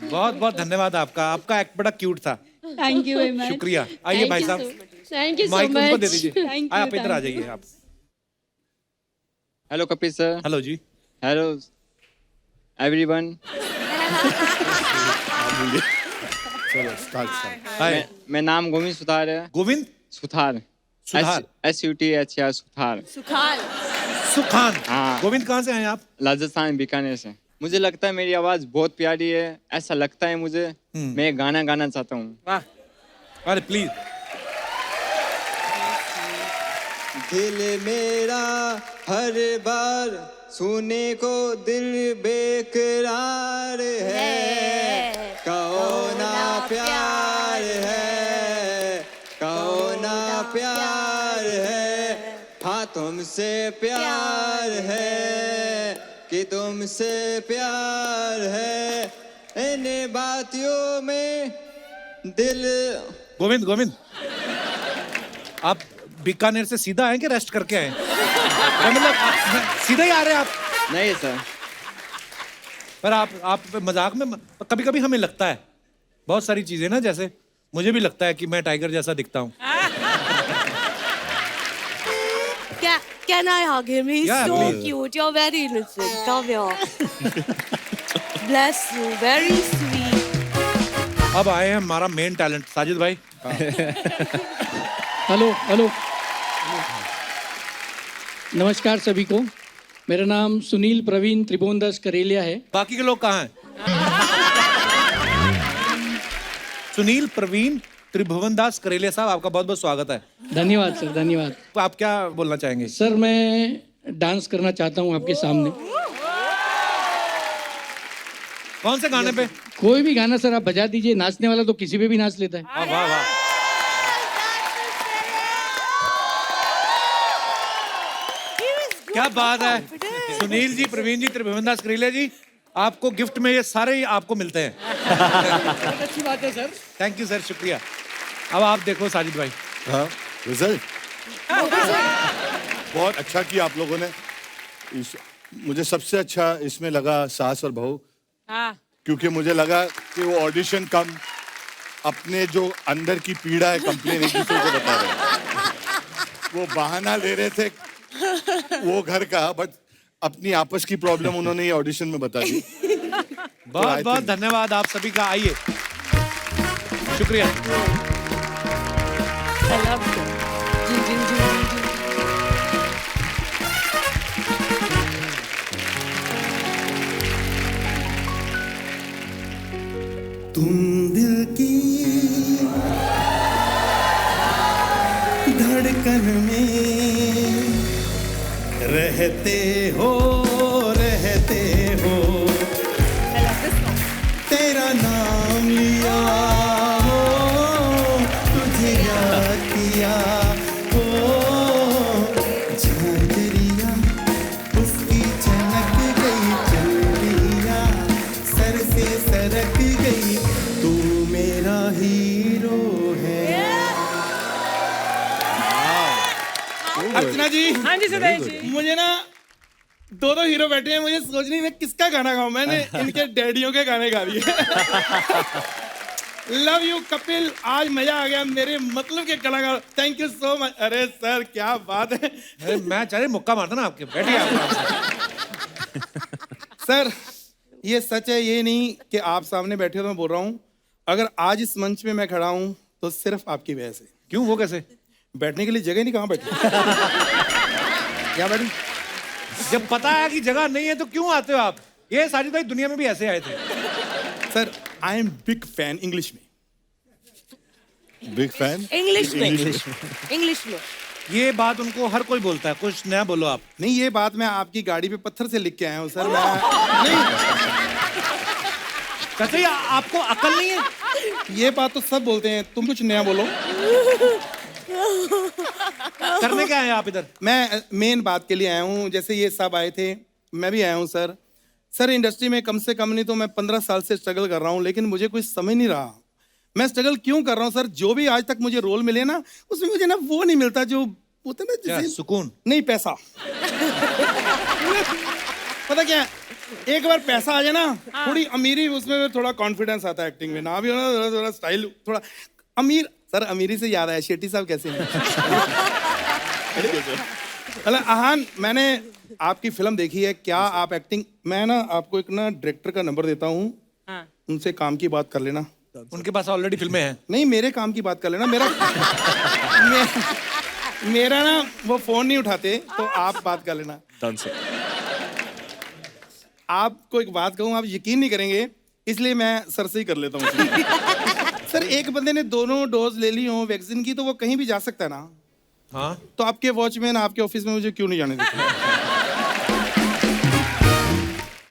बहुत बहुत धन्यवाद आपका। आपका एक्ट बड़ा क्यूट था। Thank you very much. शुक्रिया। आइए भाई साहब, थैंक यू सो माइक उनको दे मच। दीजिए। आप इधर आ जाइए आप। Hello Kapil sir. हेलो जी। Hello everyone. चलो स्टार्ट। हाय, मैं नाम गोविंद सुथार है। गोविंद सुथार। सुथार। SUTHR सुथार। सुखान। हाँ। गोविंद कहाँ से आए आप? राजस्थान बीकानेर से। मुझे लगता है मेरी आवाज बहुत प्यारी है, ऐसा लगता है मुझे। मैं गाना गाना चाहता हूँ। वाह, अरे प्लीज। दिल मेरा हर बार सुने को दिल बेकरार है, कहो ना प्यार है, कहो ना प्यार है, हाँ तुमसे प्यार है कि तुमसे प्यार है, इन बातियों में दिल। गोविंद आप बीकानेर से सीधा आए कि रेस्ट करके आए? मतलब सीधा ही आ रहे हैं आप? नहीं सर। पर आप मजाक में कभी कभी हमें लगता है बहुत सारी चीजें ना, जैसे मुझे भी लगता है कि मैं टाइगर जैसा दिखता हूँ। Can I hug him? He's Yeah, so please. cute. You're very innocent. Come here. Bless you. Very sweet. अब आए हैं हमारा मेन टैलेंट साजिद भाई। हेलो नमस्कार सभी को। मेरा नाम सुनील प्रवीण त्रिभुवनदास करेलिया है। बाकी के लोग कहाँ हैं? सुनील प्रवीण त्रिभुवनदास करेलिया साहब, आपका बहुत बहुत स्वागत है। धन्यवाद सर, धन्यवाद। तो आप क्या बोलना चाहेंगे? सर मैं डांस करना चाहता हूँ आपके सामने। कौन से गाने पे? कोई भी गाना सर आप बजा दीजिए, नाचने वाला तो किसी पे भी नाच लेता है। वाह वाह। क्या बात है सुनील जी, प्रवीण जी, त्रिभुवनदास करेलिया जी, आपको गिफ्ट में ये सारे ही आपको मिलते हैं। अच्छी बात है सर। थैंक यू सर, शुक्रिया। अब आप देखो साजिद भाई। हाँ, रिजल्ट बहुत अच्छा किया आप लोगों ने। मुझे सबसे अच्छा इसमें लगा सास और बहू, क्योंकि मुझे लगा कि वो ऑडिशन कम अपने जो अंदर की पीड़ा है कंप्लेन एक दूसरे को बता रहे हैं। वो बहाना ले रहे थे वो घर का, बट अपनी आपस की प्रॉब्लम उन्होंने ये ऑडिशन में बता दी। बहुत बहुत धन्यवाद आप सभी का। आइए, शुक्रिया। तुम दिल की धड़कन में रहते हो, तेरा नाम लिया हो, तुझे याद किया हो, झांझरिया उसकी चमक गई, चलिया सर से सरक गई, तू मेरा हीरो है। अर्चना जी। हाँ जी सुदेश जी। मुझे ना दो हीरो बैठे हैं, मुझे सोच नहीं मैं किसका गाना गाऊं। मैंने इनके डैडियों के गाने गा दिए। लव यू कपिल, आज मजा आ गया, मेरे मतलब के कलाकार। Thank you so much. अरे सर क्या बात है। अरे मैं चाहे मुक्का मारता ना आपके। बैठिए आप। सर ये सच है, ये नहीं कि आप सामने बैठे हो तो मैं बोल रहा हूँ। अगर आज इस मंच पे मैं खड़ा हूँ तो सिर्फ आपकी वजह से। क्यों, वो कैसे? बैठने के लिए जगह नहीं, कहाँ बैठे? क्या बैठे? जब पता है कि जगह नहीं है तो क्यों आते हो आप? ये साजिद भाई दुनिया में भी ऐसे आए थे। Sir I am big fan. English में बिग फैन। इंग्लिश में ये बात उनको हर कोई बोलता है, कुछ नया बोलो आप। नहीं, ये बात मैं आपकी गाड़ी पे पत्थर से लिख के आया हूँ सर। मैं नहीं, कैसे आपको अकल नहीं है? ये बात तो सब बोलते हैं, तुम कुछ नया बोलो। करने क्या है आप इधर? मैं मेन बात के लिए आया हूँ। जैसे ये सब आए थे, मैं भी आया हूँ सर। सर इंडस्ट्री में कम से कम नहीं तो मैं 15 साल से स्ट्रगल कर रहा हूँ, लेकिन मुझे कुछ समझ नहीं रहा मैं स्ट्रगल क्यों कर रहा हूँ। सर जो भी आज तक मुझे रोल मिले ना, उसमें मुझे ना वो नहीं मिलता जो होता ना, जैसे सुकून नहीं, पैसा। पता क्या, एक बार पैसा आ जाए ना, थोड़ी अमीरी, उसमें थोड़ा कॉन्फिडेंस आता है एक्टिंग में ना भी, थोड़ा स्टाइल, थोड़ा अमीर। सर अमीरी से याद आया, शेट्टी साहब कैसे हैं? अहान, मैंने आपकी फिल्म देखी है, क्या आप एक्टिंग, मैं ना आपको एक ना डायरेक्टर का नंबर देता हूँ, उनसे काम की बात कर लेना। उनके पास ऑलरेडी फिल्में हैं। नहीं, मेरे काम की बात कर लेना। मेरा ना वो फोन नहीं उठाते, तो आप बात कर लेना। आपको एक बात कहूँ, आप यकीन नहीं करेंगे, इसलिए मैं सर से ही कर लेता हूँ। सर एक बंदे ने दोनों डोज ले ली हो वैक्सीन की, तो वो कहीं भी जा सकता है ना? हाँ तो आपके वॉचमैन आपके ऑफिस में मुझे क्यों नहीं जाने देते?